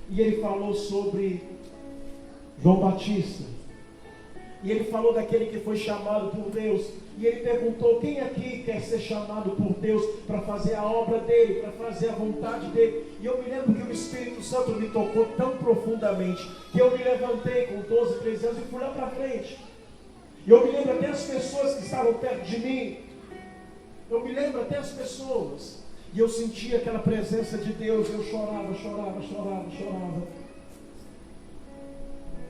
E ele falou sobre João Batista. E ele falou daquele que foi chamado por Deus. E ele perguntou, quem aqui quer ser chamado por Deus para fazer a obra dele, para fazer a vontade dele? E eu me lembro que o Espírito Santo me tocou tão profundamente, que eu me levantei com 12, 13 anos e fui lá para frente. E eu me lembro até as pessoas que estavam perto de mim. Eu me lembro até as pessoas. E eu sentia aquela presença de Deus. Eu chorava.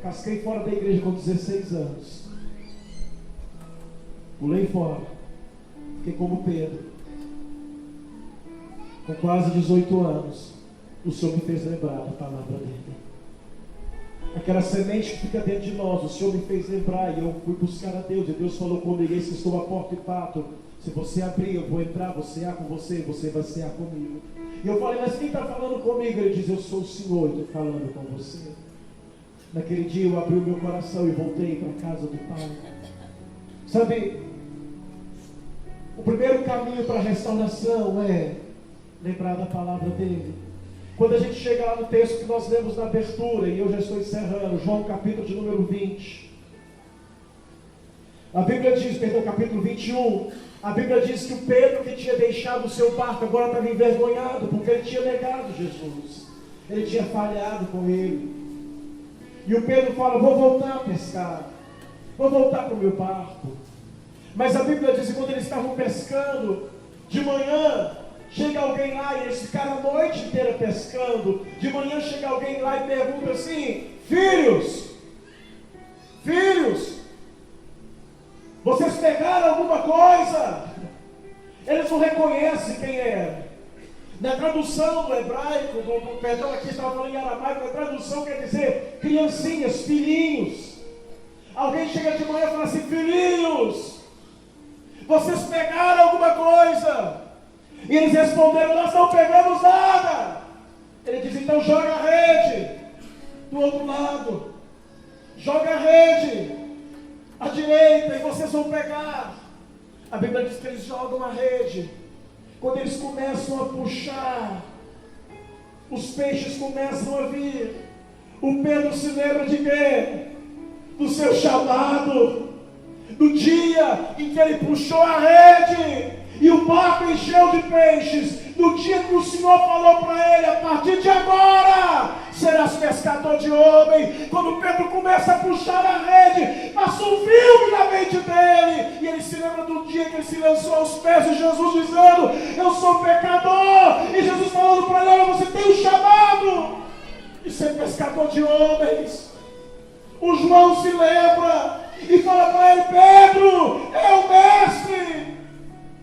Casquei fora da igreja com 16 anos. Pulei fora. Fiquei como Pedro. Com quase 18 anos, o Senhor me fez lembrar da palavra dele. Aquela semente que fica dentro de nós, o Senhor me fez lembrar e eu fui buscar a Deus. E Deus falou comigo, eis que estou à porta e bato. Se você abrir, eu vou entrar, vou cear com você, você vai cear comigo. E eu falei, mas quem está falando comigo? Ele diz, eu sou o Senhor e estou falando com você. Naquele dia eu abri o meu coração e voltei para a casa do Pai. Sabe, o primeiro caminho para a restauração é lembrar da palavra dele. Quando a gente chega lá no texto que nós lemos na abertura, e eu já estou encerrando, João capítulo de número 20. A Bíblia diz, capítulo 21, a Bíblia diz que o Pedro que tinha deixado o seu barco agora estava envergonhado, porque ele tinha negado Jesus. Ele tinha falhado com ele. E o Pedro fala, vou voltar a pescar. Vou voltar para o meu barco. Mas a Bíblia diz que quando eles estavam pescando, de manhã, chega alguém lá e eles ficaram a noite inteira pescando. De manhã chega alguém lá e pergunta assim, filhos, vocês pegaram alguma coisa? Eles não reconhecem quem é. Na tradução do hebraico, perdão, aqui estava falando em aramaico, a tradução quer dizer criancinhas, filhinhos. Alguém chega de manhã e fala assim, filhinhos, vocês pegaram alguma coisa? E eles responderam, nós não pegamos nada. Ele diz, então joga a rede do outro lado. Joga a rede à direita e vocês vão pegar. A Bíblia diz que eles jogam a rede. Quando eles começam a puxar, os peixes começam a vir. O Pedro se lembra de quê? Do seu chamado. Do dia em que ele puxou a rede e o barco encheu de peixes. No dia que o Senhor falou para ele, a partir de agora serás pescador de homem. Quando Pedro começa a puxar a rede, passa um filme na mente dele, e ele se lembra do dia que ele se lançou aos pés de Jesus dizendo, eu sou pecador, e Jesus falando para ele, olha, você tem um chamado de ser pescador de homens. O João se lembra e fala para ele, Pedro, é o mestre.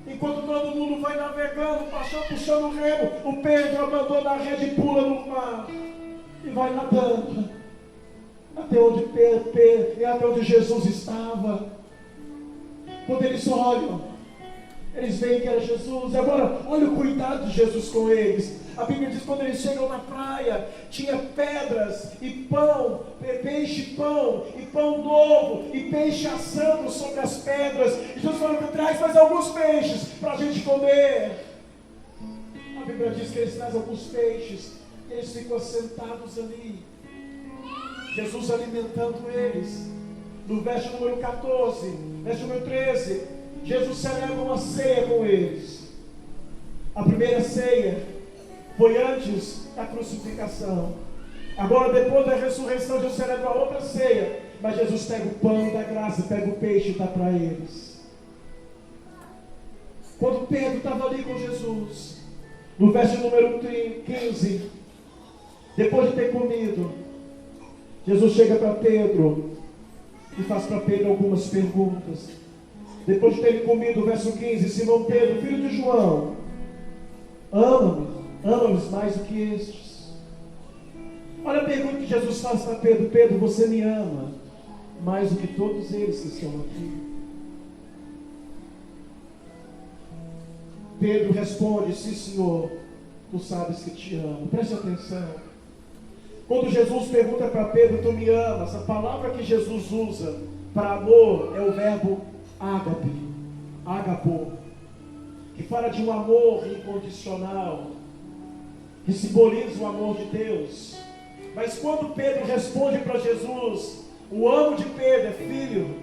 Enquanto todo mundo vai navegando, puxando o remo, o Pedro abandona a rede e pula no mar. E vai nadando. até onde Jesus estava. Quando eles olham, eles veem que era Jesus. Agora, olha o cuidado de Jesus com eles. A Bíblia diz que quando eles chegam na praia, tinha pedras e pão, peixe e pão novo, e peixe assando sobre as pedras. E Jesus falou que traz mais alguns peixes para a gente comer. A Bíblia diz que eles trazem alguns peixes, e eles ficam sentados ali. Jesus alimentando eles. No verso número 14, verso número 13, Jesus celebra uma ceia com eles. A primeira ceia foi antes da crucificação. Agora, depois da ressurreição, Jesus celebra a outra ceia. Mas Jesus pega o pão da graça, pega o peixe e dá para eles. Quando Pedro estava ali com Jesus, no verso número 15, depois de ter comido, Jesus chega para Pedro e faz para Pedro algumas perguntas. Depois de terem comido, o verso 15, Simão Pedro, filho de João, ama-me mais do que estes? Olha a pergunta que Jesus faz para Pedro: Pedro, você me ama mais do que todos eles que estão aqui? Pedro responde: sim, Senhor, tu sabes que te amo. Preste atenção. Quando Jesus pergunta para Pedro, tu me amas, a palavra que Jesus usa para amor é o verbo ágape, agapo, que fala de um amor incondicional, que simboliza o amor de Deus. Mas quando Pedro responde para Jesus, o amo de Pedro é filho,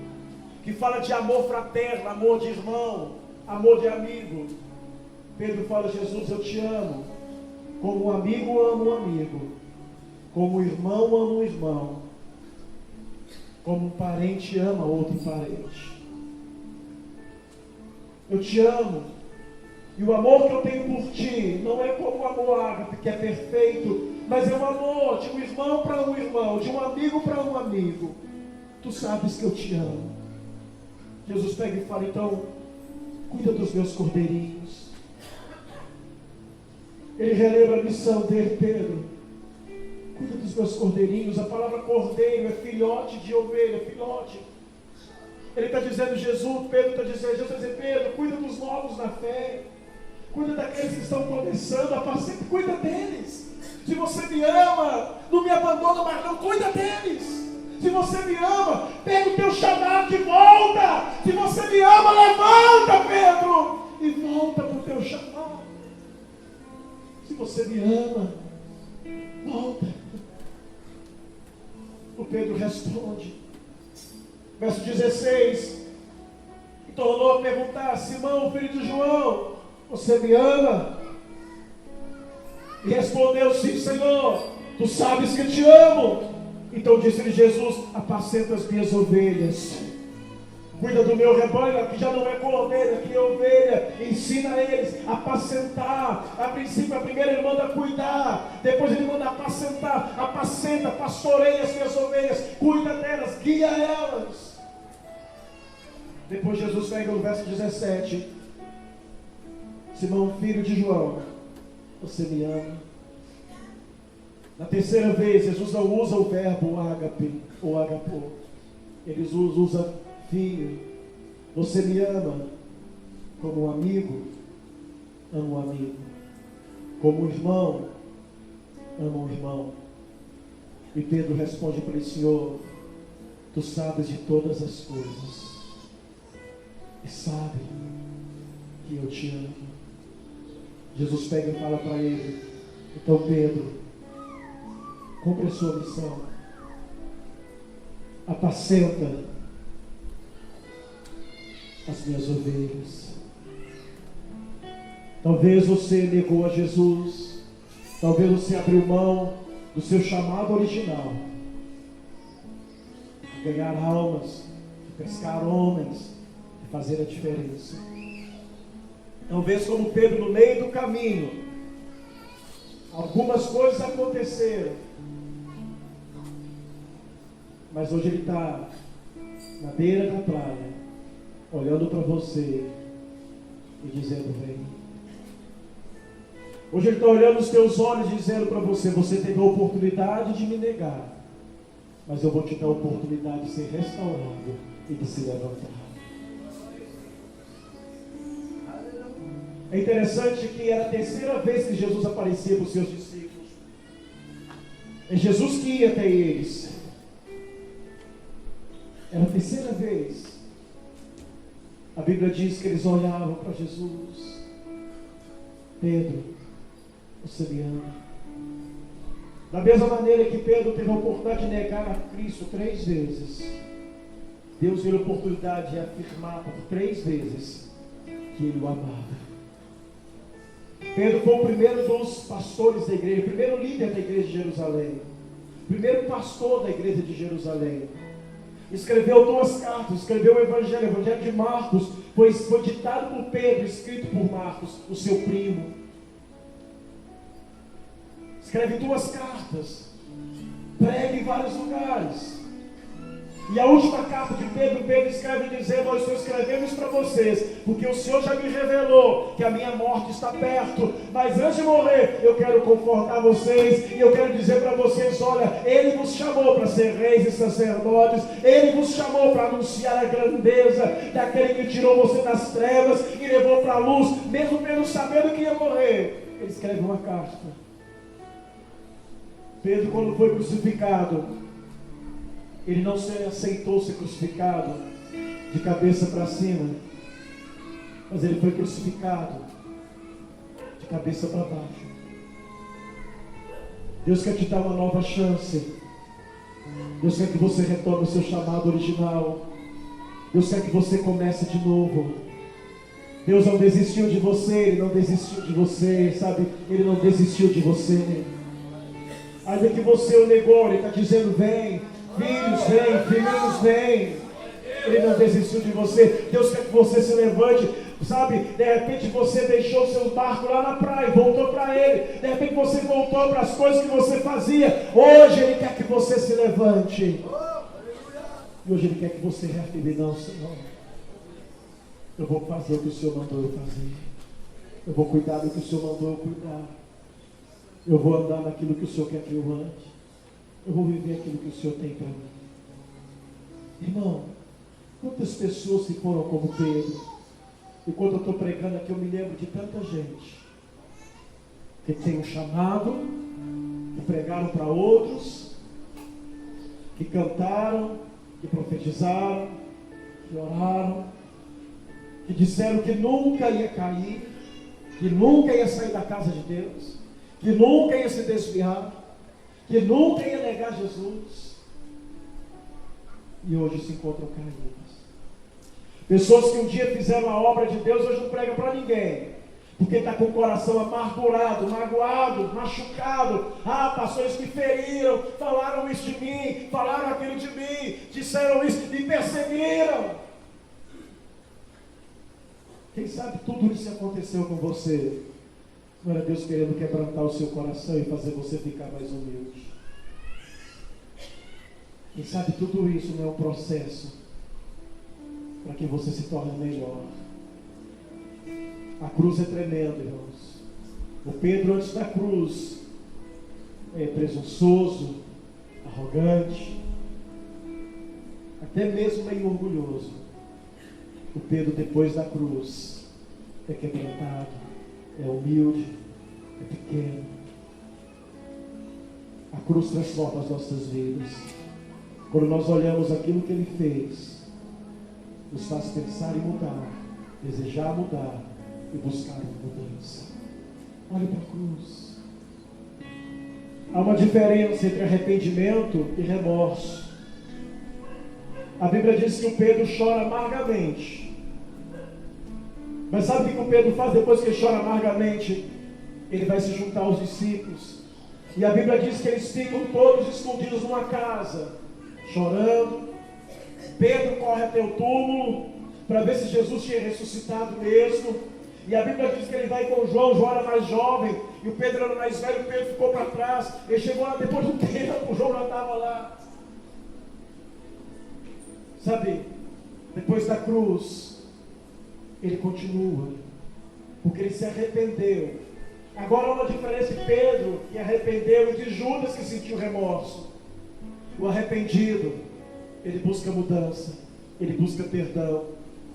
que fala de amor fraterno, amor de irmão, amor de amigo. Pedro fala: Jesus, eu te amo, como um amigo ama um amigo, como um irmão ama um irmão, como um parente ama outro parente. Eu te amo, e o amor que eu tenho por ti não é como o amor ágape, que é perfeito, mas é um amor de um irmão para um irmão, de um amigo para um amigo. Tu sabes que eu te amo. Jesus pega e fala: então, cuida dos meus cordeirinhos. Ele relembra a missão dele: Pedro, cuida dos meus cordeirinhos. A palavra cordeiro é filhote de ovelha, filhote. Ele está dizendo, Pedro está dizendo, Pedro, cuida dos novos na fé. Cuida daqueles que estão começando a passar, cuida deles. Se você me ama, não me abandona mais não, cuida deles. Se você me ama, pega o teu chamado e volta. Se você me ama, levanta, Pedro, e volta para o teu chamado. Se você me ama, volta. O Pedro responde, verso 16, e tornou a perguntar: Simão, filho de João, você me ama? E respondeu: sim, Senhor, tu sabes que te amo. Então disse-lhe Jesus: apacenta as minhas ovelhas, cuida do meu rebanho. Aqui já não é cordeiro, aqui é ovelha. Ensina eles a apacentar. A princípio, primeiro ele manda cuidar, depois ele manda apacentar. Apacenta, pastoreia as minhas ovelhas, cuida delas, guia elas. Depois Jesus pega no verso 17: Simão, filho de João, você me ama? Na terceira vez, Jesus não usa o verbo ágape ou agapô. Ele usa filho. Você me ama? Como um amigo, amo um amigo. Como um irmão, amo um irmão. E Pedro responde para ele: Senhor, tu sabes de todas as coisas, e sabe que eu te amo. Jesus pega e fala para ele: então, Pedro, cumpre a sua missão, apacenta as minhas ovelhas. Talvez você negou a Jesus, talvez você abriu mão do seu chamado original, de ganhar almas, de pescar homens, de fazer a diferença. Talvez, como Pedro, no meio do caminho, algumas coisas aconteceram, mas hoje ele está na beira da praia, olhando para você e dizendo: vem. Hoje ele está olhando nos teus olhos e dizendo para você: você teve a oportunidade de me negar, mas eu vou te dar a oportunidade de ser restaurado e de se levantar. É interessante que era a terceira vez que Jesus aparecia para os seus discípulos. É Jesus que ia até eles. Era a terceira vez. A Bíblia diz que eles olhavam para Jesus. Pedro, você me ama? Da mesma maneira que Pedro teve a oportunidade de negar a Cristo 3 vezes, Deus teve a oportunidade de afirmar por 3 vezes que Ele o amava. Pedro foi o primeiro dos pastores da igreja, o primeiro líder da igreja de Jerusalém, o primeiro pastor da igreja de Jerusalém. Escreveu 2 cartas, escreveu o Evangelho de Marcos, foi ditado por Pedro, escrito por Marcos, o seu primo. Escreve 2 cartas, prega em vários lugares. E a última carta de Pedro escreve dizendo: nós só escrevemos para vocês, porque o Senhor já me revelou que a minha morte está perto, mas antes de morrer, eu quero confortar vocês, e eu quero dizer para vocês: olha, Ele vos chamou para ser reis e sacerdotes, Ele vos chamou para anunciar a grandeza daquele que tirou você das trevas e levou para a luz, mesmo Pedro sabendo que ia morrer. Ele escreve uma carta. Pedro, quando foi crucificado, ele não aceitou ser crucificado de cabeça para cima, mas ele foi crucificado de cabeça para baixo. Deus quer te dar uma nova chance. Deus quer que você retorne ao seu chamado original. Deus quer que você comece de novo. Deus não desistiu de você, Ele não desistiu de você, sabe? Ele não desistiu de você. Ainda que você o negou, Ele está dizendo: vem. Filhos, vem, filhinhos, vem. Ele não desistiu de você. Deus quer que você se levante. Sabe, de repente você deixou seu barco lá na praia e voltou para Ele. De repente você voltou para as coisas que você fazia. Hoje Ele quer que você se levante. E hoje Ele quer que você reafirme: não, Senhor, eu vou fazer o que o Senhor mandou eu fazer. Eu vou cuidar do que o Senhor mandou eu cuidar. Eu vou andar naquilo que o Senhor quer que eu ande. Eu vou viver aquilo que o Senhor tem para mim. Irmão, quantas pessoas que foram como Pedro? E quando eu estou pregando aqui, eu me lembro de tanta gente que tem um chamado, que pregaram para outros, que cantaram, que profetizaram, que oraram, que disseram que nunca ia cair, que nunca ia sair da casa de Deus, que nunca ia se desviar, que nunca ia negar Jesus, e hoje se encontram caídas. Pessoas que um dia fizeram a obra de Deus, hoje não pregam para ninguém, porque está com o coração amargurado, magoado, machucado. Ah, pastores que feriram, falaram isso de mim, falaram aquilo de mim, disseram isso, me perseguiram. Quem sabe tudo isso aconteceu com você? Não era Deus querendo quebrantar o seu coração e fazer você ficar mais humilde? Quem sabe tudo isso não é um processo para que você se torne melhor? A cruz é tremenda, irmãos. O Pedro, antes da cruz, é presunçoso, arrogante, até mesmo meio orgulhoso. O Pedro, depois da cruz, é quebrantado, é humilde, é pequeno. A cruz transforma as nossas vidas. Quando nós olhamos aquilo que Ele fez, nos faz pensar em mudar, desejar mudar e buscar uma mudança. Olha para a cruz. Há uma diferença entre arrependimento e remorso. A Bíblia diz que o Pedro chora amargamente. Mas sabe o que o Pedro faz depois que ele chora amargamente? Ele vai se juntar aos discípulos. E a Bíblia diz que eles ficam todos escondidos numa casa, chorando. Pedro corre até o túmulo para ver se Jesus tinha ressuscitado mesmo. E a Bíblia diz que ele vai com João. João era mais jovem e o Pedro era mais velho. O Pedro ficou para trás. Ele chegou lá depois de um tempo, o João já estava lá. Sabe, depois da cruz, ele continua, porque ele se arrependeu. Agora há uma diferença de Pedro que arrependeu e de Judas que sentiu remorso. O arrependido, ele busca mudança, ele busca perdão,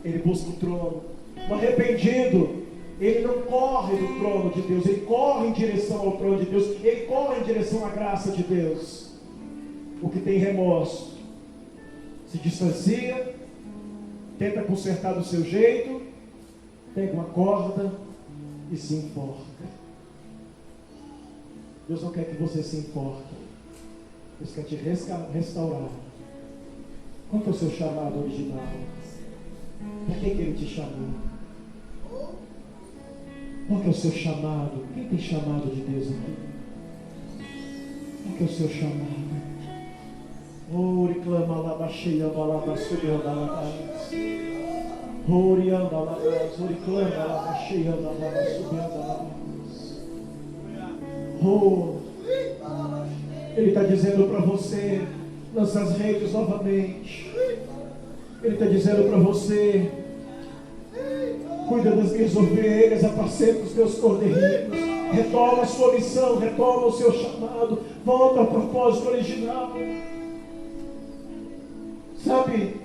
ele busca o trono. O arrependido, ele não corre do trono de Deus, ele corre em direção ao trono de Deus, ele corre em direção à graça de Deus. O que tem remorso se distancia, tenta consertar do seu jeito, pega uma corda e se enforca. Deus não quer que você se enforque. Deus quer te restaurar. Qual que é o seu chamado original? Para que Ele te chamou? Qual que é o seu chamado? Quem tem chamado de Deus aqui? Qual que é o seu chamado? Ori clama lá, baixei, anda lá, subi, anda lá, ori anda lá, ori clama lá, baixei, anda lá, subi, anda lá. Oh, Ele está dizendo para você, lança as redes novamente. Ele está dizendo para você, cuida das minhas ovelhas, apacenta os teus cordeirinhos, retoma a sua missão, retoma o seu chamado, volta ao propósito original. Sabe,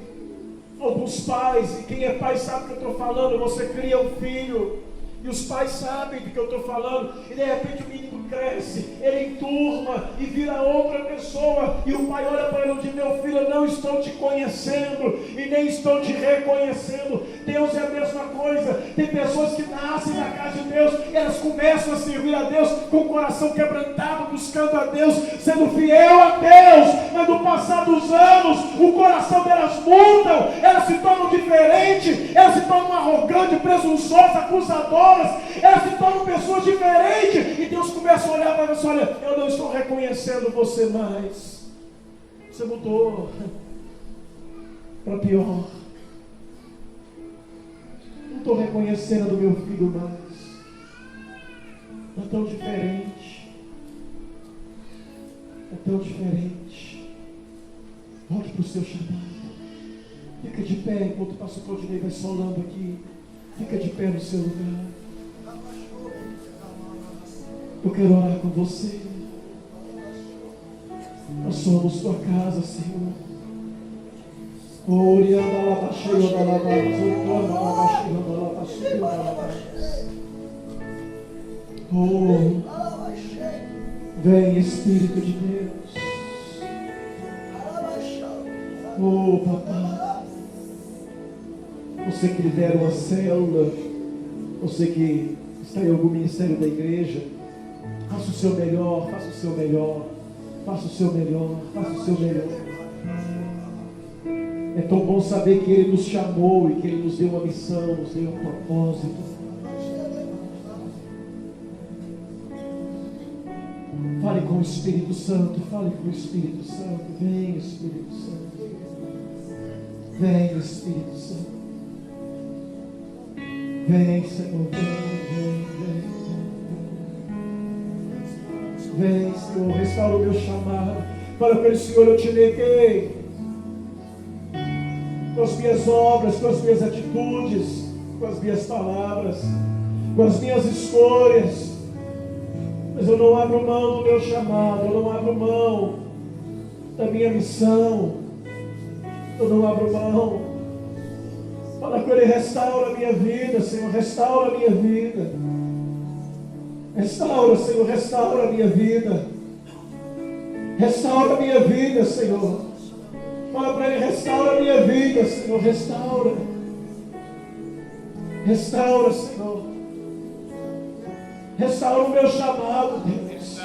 alguns pais, e quem é pai sabe o que eu estou falando, você cria um filho, e os pais sabem do que eu estou falando, e de repente o menino cresce, ele enturma e vira outra pessoa, e o pai olha para ele e diz: meu filho, eu não estou te conhecendo, e nem estou te reconhecendo. Deus é a mesma coisa. Tem pessoas que nascem na casa de Deus, elas começam a servir a Deus com o coração quebrantado, buscando a Deus, sendo fiel a Deus, mas no passar dos anos, o coração delas muda, elas se tornam diferentes, elas se tornam arrogantes, presunçosas, acusadoras, elas se tornam pessoas diferentes, e Deus começa a olhar para você: olha, eu não estou reconhecendo você mais, você mudou para pior, não estou reconhecendo meu filho mais, é tão diferente, é tão diferente. Volte para o seu chamado, fica de pé enquanto o pastor Claudinei vai solando aqui, fica de pé no seu lugar. Eu quero orar com você. Nós somos tua casa, Senhor. Oh, vem Espírito de Deus. Oh, papai, você que lidera uma célula, você que está em algum ministério da igreja, faça o seu melhor, faça o seu melhor, faça o seu melhor, faça o seu melhor. É tão bom saber que Ele nos chamou e que Ele nos deu uma missão, nos deu um propósito. Fale com o Espírito Santo, fale com o Espírito Santo. Vem, Espírito Santo. Vem, Espírito Santo. Vem, Senhor, vem, Senhor, restaura o meu chamado. Fala para ele: Senhor, eu te neguei com as minhas obras, com as minhas atitudes, com as minhas palavras, com as minhas escolhas, mas eu não abro mão do meu chamado, eu não abro mão da minha missão, eu não abro mão. Fala com ele: restaura a minha vida, Senhor, restaura a minha vida. Restaura, Senhor, restaura a minha vida. Restaura a minha vida, Senhor. Fala para ele: restaura a minha vida, Senhor, restaura. Restaura, Senhor. Restaura o meu chamado, Deus.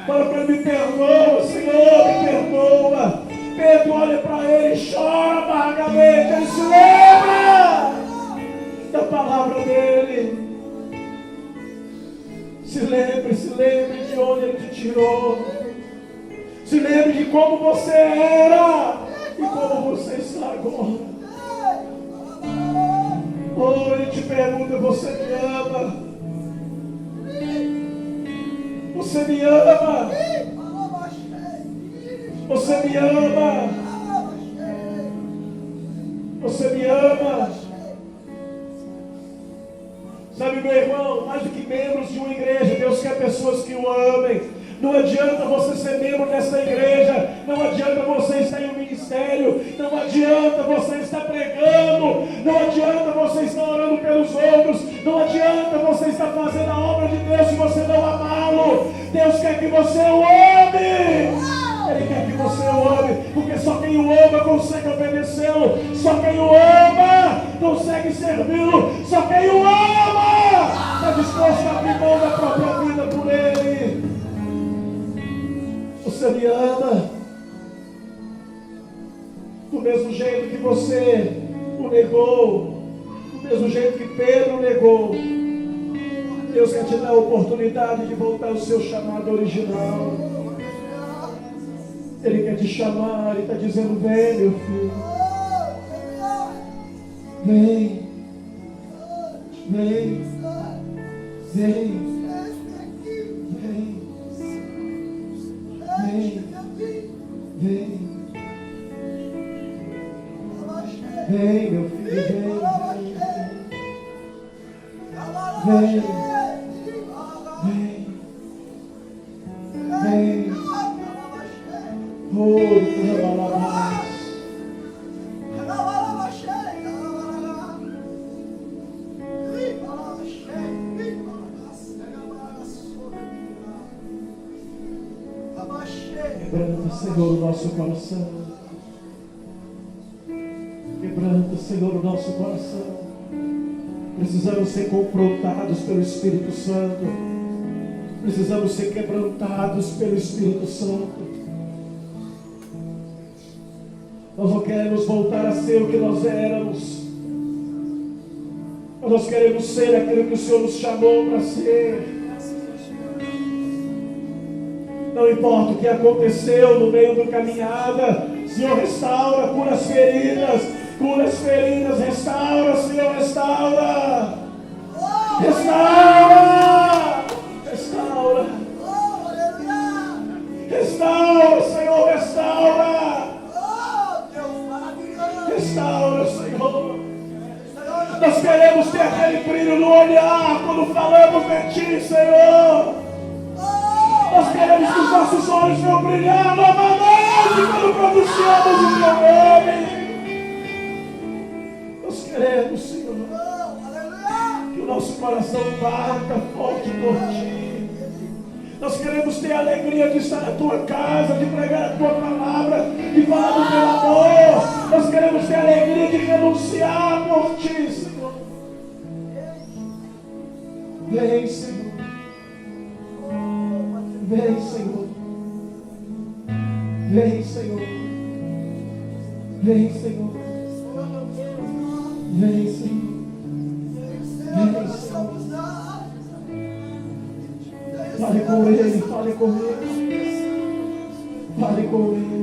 Fala para ele: me perdoa, Senhor, me perdoa. Pedro olha para ele e chora amargamente. Ele se lembra da palavra dele. Se lembre de onde Ele te tirou. Se lembre de como você era e como você está agora. Oh, Ele te pergunta: você me ama? Você me ama? Você me ama? Você me ama? Sabe, meu irmão, mais do que membros de uma igreja, Deus quer pessoas que o amem. Não adianta você ser membro dessa igreja, não adianta você estar em um ministério, não adianta você estar pregando, não adianta você estar orando pelos outros, não adianta você estar fazendo a obra de Deus se você não amá-lo. Deus quer que você o ame. Ele quer que você o ame, porque só quem o ama consegue obedecê-lo, só quem o ama consegue servi-lo, só quem o ama está disposto a abrir mão da própria vida por ele. Você me ama do mesmo jeito que você o negou, do mesmo jeito que Pedro o negou. Deus quer te dar a oportunidade de voltar ao seu chamado original. Ele quer te chamar, Ele está dizendo: vem, meu filho, vem, vem, vem, vem, vem, vem, vem, meu filho, vem, vem, vem, vem. Quebranta, Senhor, o nosso coração. Quebranta, Senhor, o nosso coração. Precisamos ser confrontados pelo Espírito Santo. Precisamos ser quebrantados pelo Espírito Santo. Nós não queremos voltar a ser o que nós éramos. Nós queremos ser aquilo que o Senhor nos chamou para ser. Não importa o que aconteceu no meio da caminhada, Senhor, restaura, cura as feridas, restaura, Senhor, restaura. Restaura, restaura, restaura, Senhor, restaura. Restaura, Senhor. Nós queremos ter aquele brilho no olhar quando falamos de Ti, Senhor. Nós queremos que os nossos olhos venham brilhar novamente quando pronunciamos o Teu nome. Nós queremos, Senhor, que o nosso coração bata forte por Ti. Nós queremos ter a alegria de estar na Tua casa, de pregar a Tua palavra, de falar do Teu amor. Nós queremos ter a alegria de renunciar por Ti, Senhor. Vem, Senhor. Vem, Senhor. Vem, Senhor. Vem, Senhor. Vem, Senhor. Vem, Senhor. Fale com Ele, fale com Ele. Fale com Ele.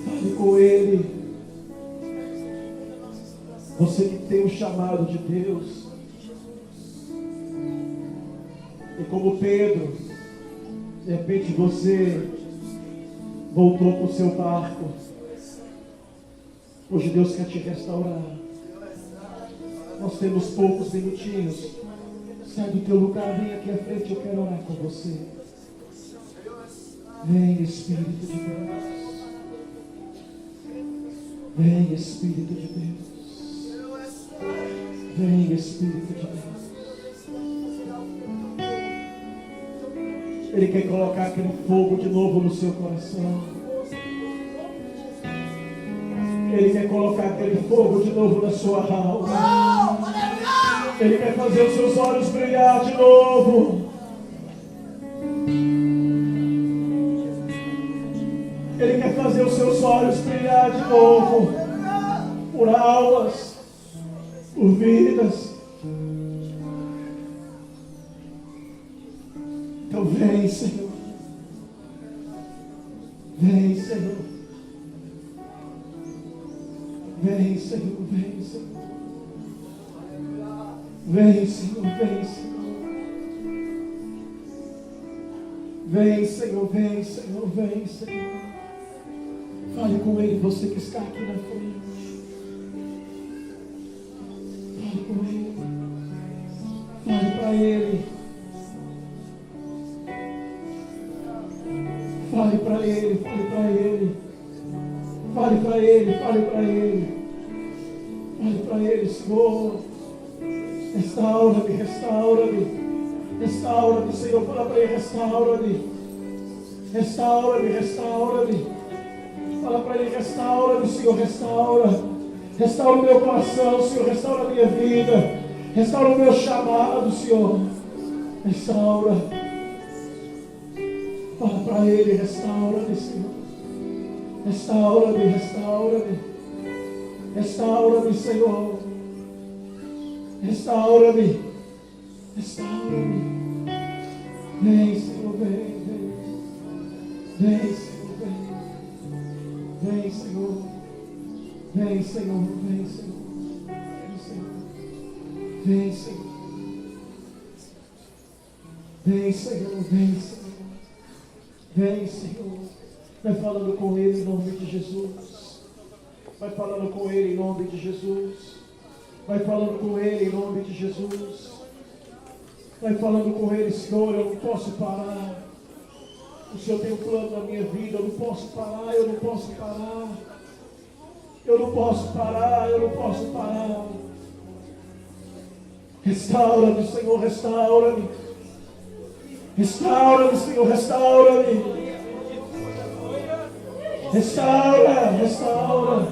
Fale com Ele. Você que tem o chamado de Deus. E como Pedro, de repente você voltou para o seu barco. Hoje Deus quer te restaurar. Nós temos poucos minutinhos. Sai do teu lugar, vem aqui à frente, eu quero orar com você. Vem, Espírito de Deus. Vem, Espírito de Deus. Vem, Espírito de Deus. Ele quer colocar aquele fogo de novo no seu coração. Ele quer colocar aquele fogo de novo na sua alma. Ele quer fazer os seus olhos brilhar de novo. Ele quer fazer os seus olhos brilhar de novo. Por almas, por vidas. Então vem, Senhor. Vem, Senhor. Vem, Senhor. Vem, Senhor. Vem, Senhor. Vem, Senhor. Vem, Senhor. Vem, Senhor. Vem, Senhor. Fale com Ele, você que está aqui na frente. Fale com Ele. Fale para Ele. Fale para Ele. Fale para Ele, Senhor. Restaura-me, restaura-me. Restaura-me, Senhor. Fala para Ele, restaura-me. Restaura-me, restaura-me. Fala para Ele, restaura-me, Senhor, restaura. Restaura o meu coração, Senhor. Restaura a minha vida. Restaura o meu chamado, Senhor. Restaura. Fala para Ele, restaura-me, Senhor. Restaura-me, restaura-me. Restaura-me, Senhor. Restaura-me. Restaura-me. Vem, Senhor, vem, vem. Vem, Senhor, vem. Vem, Senhor. Vem, Senhor, vem, Senhor. Vem, Senhor. Vem, Senhor, vem, Senhor. Vem, Senhor. Vai falando com Ele em nome de Jesus. Vai falando com Ele em nome de Jesus. Vai falando com Ele em nome de Jesus. Vai falando com Ele, Senhor, eu não posso parar. O Senhor tem um plano na minha vida, eu não posso parar, eu não posso parar. Eu não posso parar, eu não posso parar. Restaura-me, Senhor, restaura-me. Restaura-me, Senhor, restaura-me. Restaura, restaura.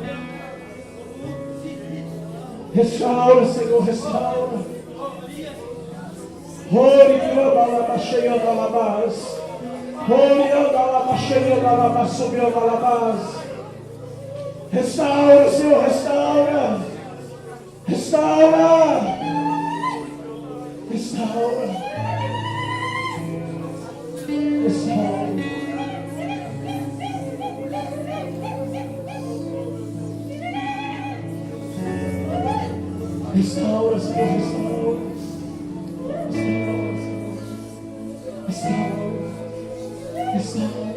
Restaura, Senhor, restaura. Ori andalaba cheia andalabas. Ori andalaba cheia andalabas sobre andalabas. Restaura, Senhor, restaura. Restaura. Restaura. Restaura. Restaura, Senhor, restaura. Restaura, Senhor. Restaura.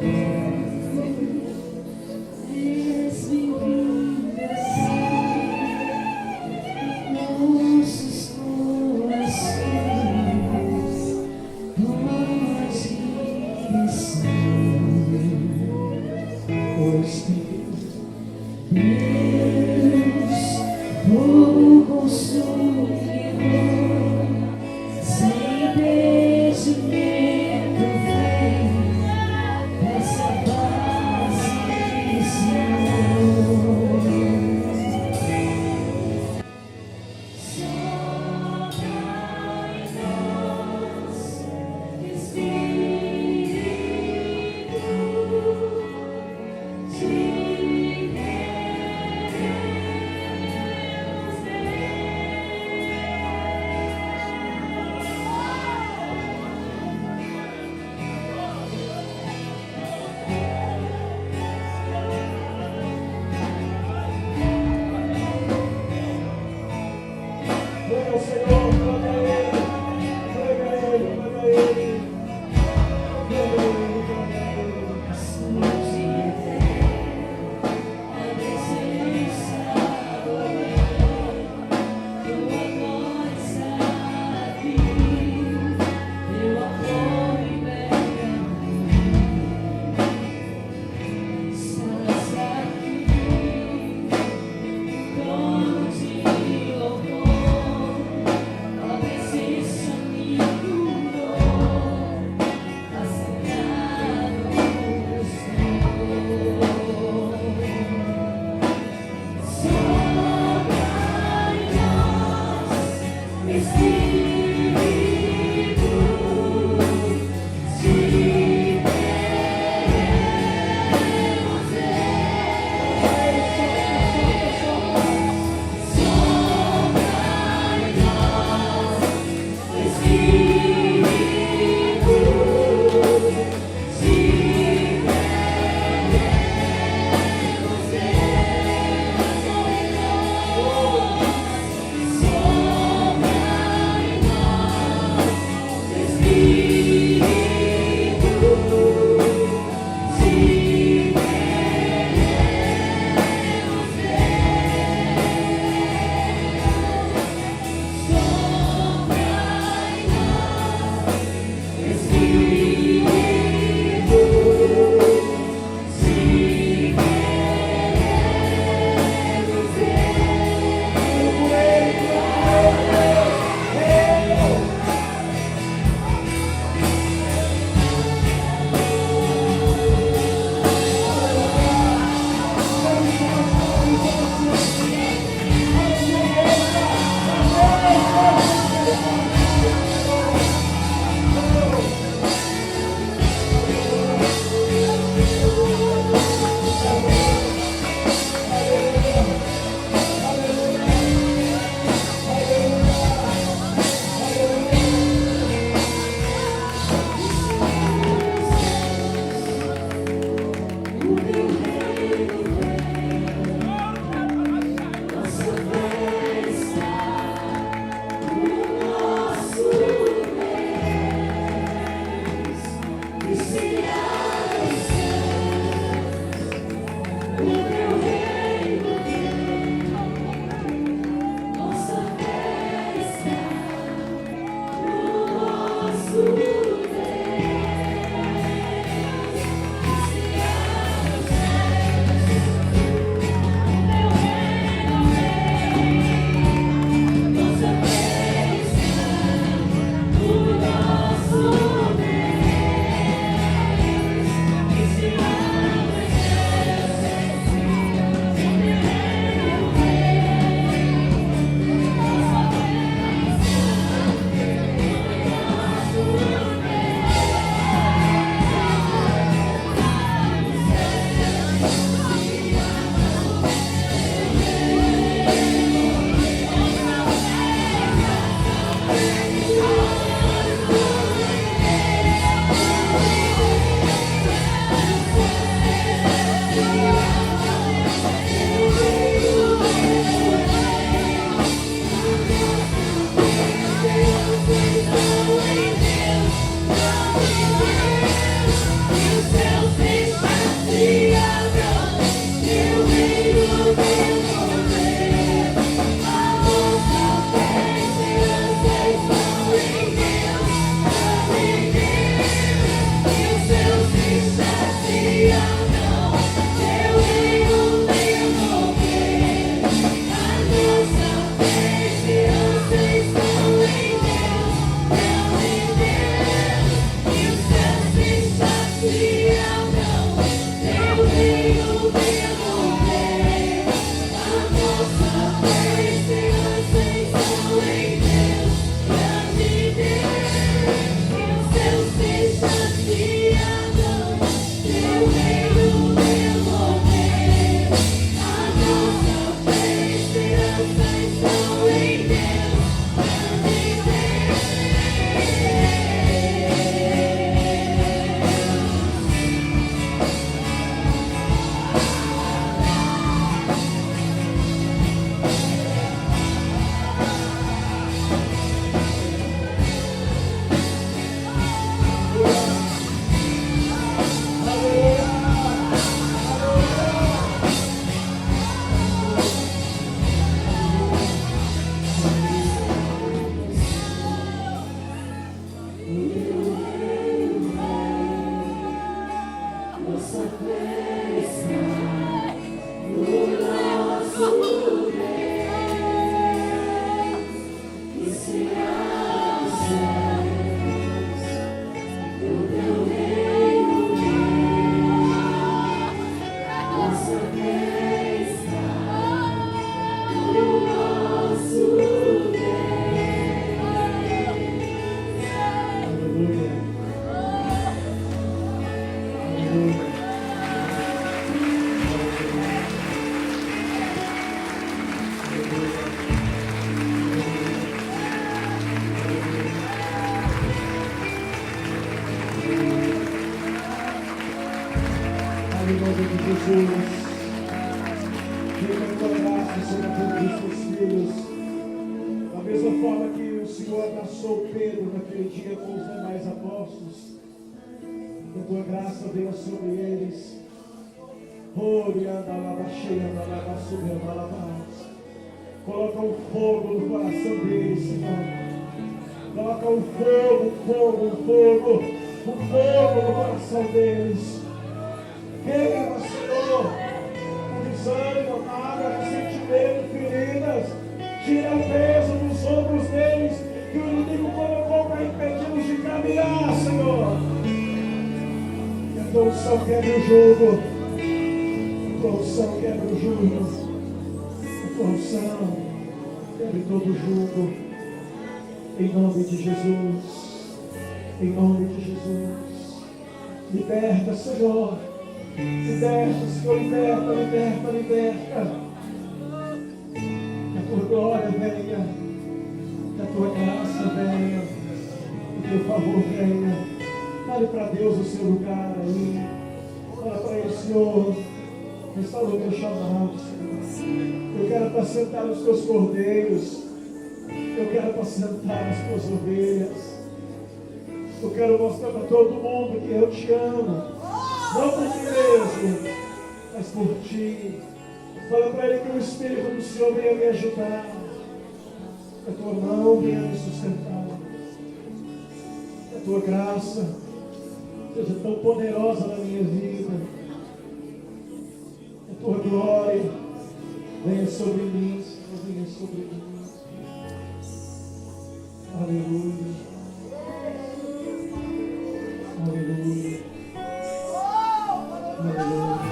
Jesus. Fica com graça sobre a vida dos teus filhos. Da mesma forma que o Senhor abraçou Pedro naquele dia com os demais apóstolos, que a tua graça venha sobre eles. Coloca um fogo no coração deles, Senhor. Coloca um fogo no coração deles. Queima, Senhor, o desânimo, mágoa, ressentimento, feridas. Tira o peso dos ombros deles que o inimigo colocou para impedi-los de caminhar, Senhor. Que a tua unção quebre o jugo. A tua unção quebre o jugo. A tua unção quebre todo o jugo. Em nome de Jesus. Em nome de Jesus. Liberta, Senhor. Liberta, Senhor. Liberta. Que a tua glória venha. Que a tua graça venha. Que o teu favor venha. Fale para Deus o seu lugar aí. Fala para Ele, Senhor. Restaura o teu chamado, Senhor. Eu quero apacentar os teus cordeiros. Eu quero apacentar as tuas ovelhas. Eu quero mostrar para todo mundo que eu te amo. Não por ti mesmo, mas por ti. Fala para Ele que o Espírito do Senhor venha me ajudar. Que a tua mão venha me sustentar. Que a tua graça seja tão poderosa na minha vida. Que a tua glória venha sobre mim, Senhor, venha sobre mim. Aleluia. Aleluia. Aleluia.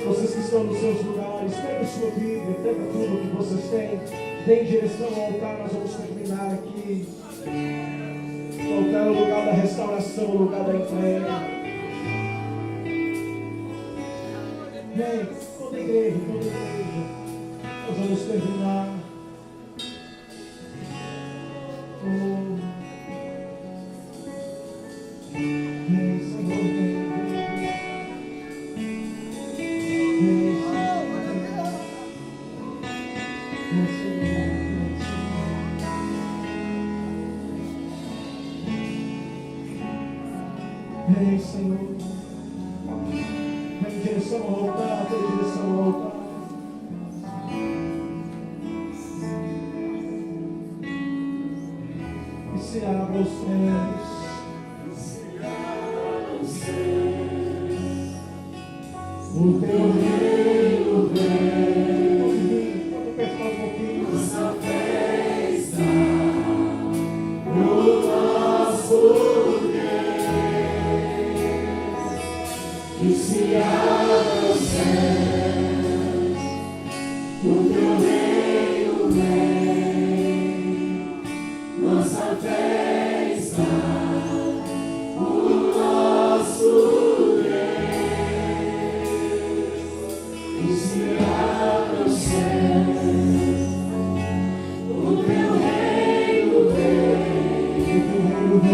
Vocês que estão nos seus lugares, pega sua Bíblia, pega tudo que vocês têm, dê em direção ao altar. Nós vamos terminar aqui. O altar é o lugar da restauração, o lugar da entrega. Vem, toda a igreja. Nós vamos terminar. Vem, Senhor, vem. Vem, Senhor. Vem em direção ao altar, vem em direção ao altar. E se abra os céus. O teu reino vem. Vamos pensar um pouquinho. Nossa festa no nosso que se abra os céus, o teu reino vem, nossa fé está, o nosso Deus, que se abra os céus, o teu reino vem, nossa fé está.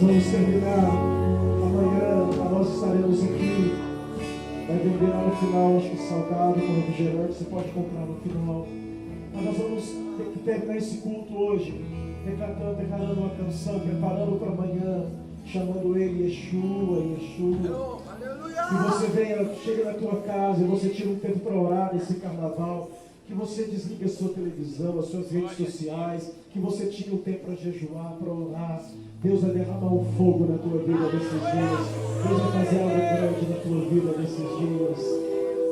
Vamos terminar amanhã. Nós estaremos aqui. Vai vender lá no final, acho que salgado com refrigerante, você pode comprar no final. Mas nós vamos ter que terminar esse culto hoje, declarando uma canção, preparando para amanhã, chamando Ele Yeshua. Que você venha, chegue na tua casa e você tire um tempo para orar nesse carnaval. Que você desligue a sua televisão, as suas redes sociais. Que você tire um tempo para jejuar, para orar. Deus vai derramar um fogo na tua vida nesses dias. Deus vai fazer algo grande na tua vida nesses dias.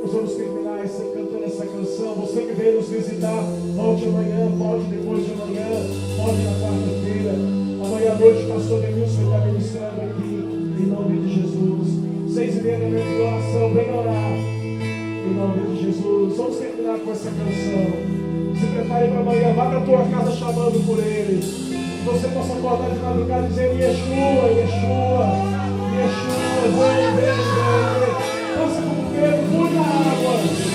Nós vamos terminar cantando essa canção. Você que veio nos visitar, volte amanhã, volte depois de amanhã, volte na quarta-feira. Amanhã à noite o pastor Denilson está ministrando aqui. Em nome de Jesus. 6:30 de oração, vem orar. Em nome de Jesus. Vamos terminar com essa canção. Se prepare para amanhã. Vá para a tua casa chamando por Ele. Que você possa acordar de madrugada e dizer: Yeshua, Yeshua, Yeshua, vem, vem, vem. Faça como Pedro, fui na água.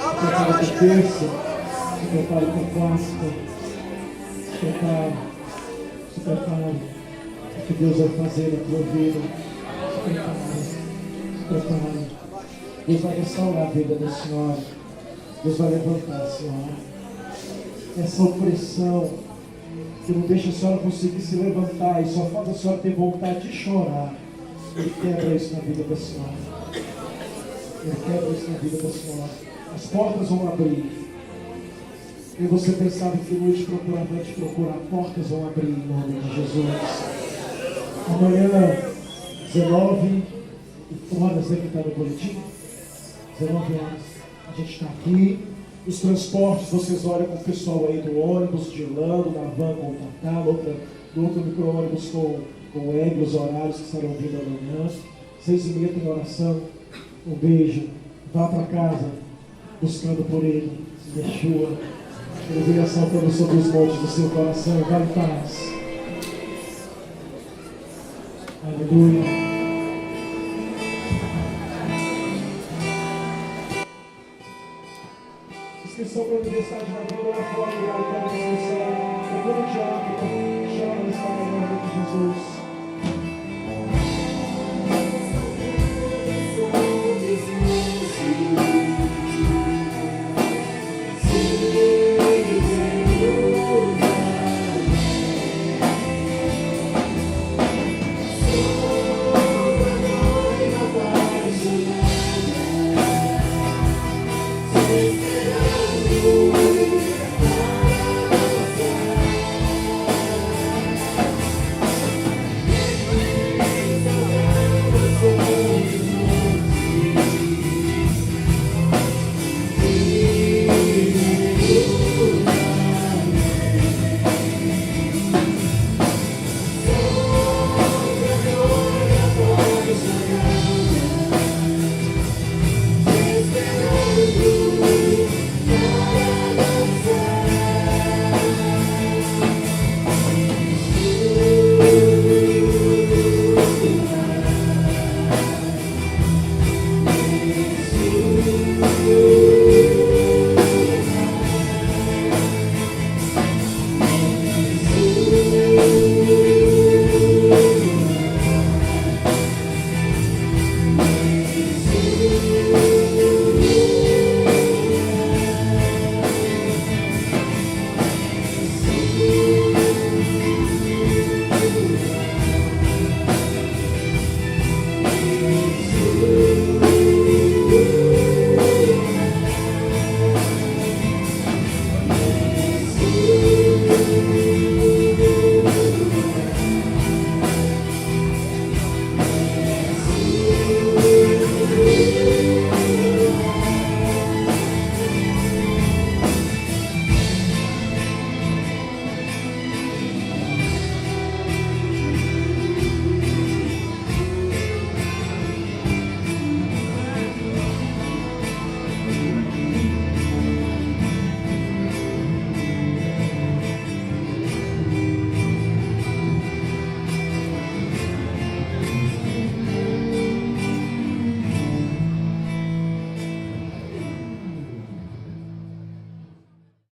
Se prepare para terça. Se prepare para quarta. Se prepare. Se prepare. O que Deus vai fazer na tua vida. Se prepare. Se prepare. Deus vai restaurar a vida da senhora. Deus vai levantar a senhora. Essa opressão que não deixa a senhora conseguir se levantar e só faz a senhora ter vontade de chorar. Ele quebra isso na vida da senhora. Ele quebra isso na vida da senhora. As portas vão abrir. E você pensava que Luiz vai te procurar. Portas vão abrir em nome de Jesus. Amanhã, 19 horas, que está no boletim? 19 horas. A gente está aqui. Os transportes, vocês olham com o pessoal aí do ônibus, de Orlando, na van com o Tatá, no outro micro-ônibus com o Egg, os horários que estarão vindo amanhã. 6h30 tem oração. Um beijo. Vá para casa buscando por Ele. Yeshua. Ele vem assaltando sobre os montes do seu coração. Vai em paz. Aleluia. Inscrição para a Universidade da Vida lá fora, lá para a inscrição. O grande África, chama está em nome de Jesus.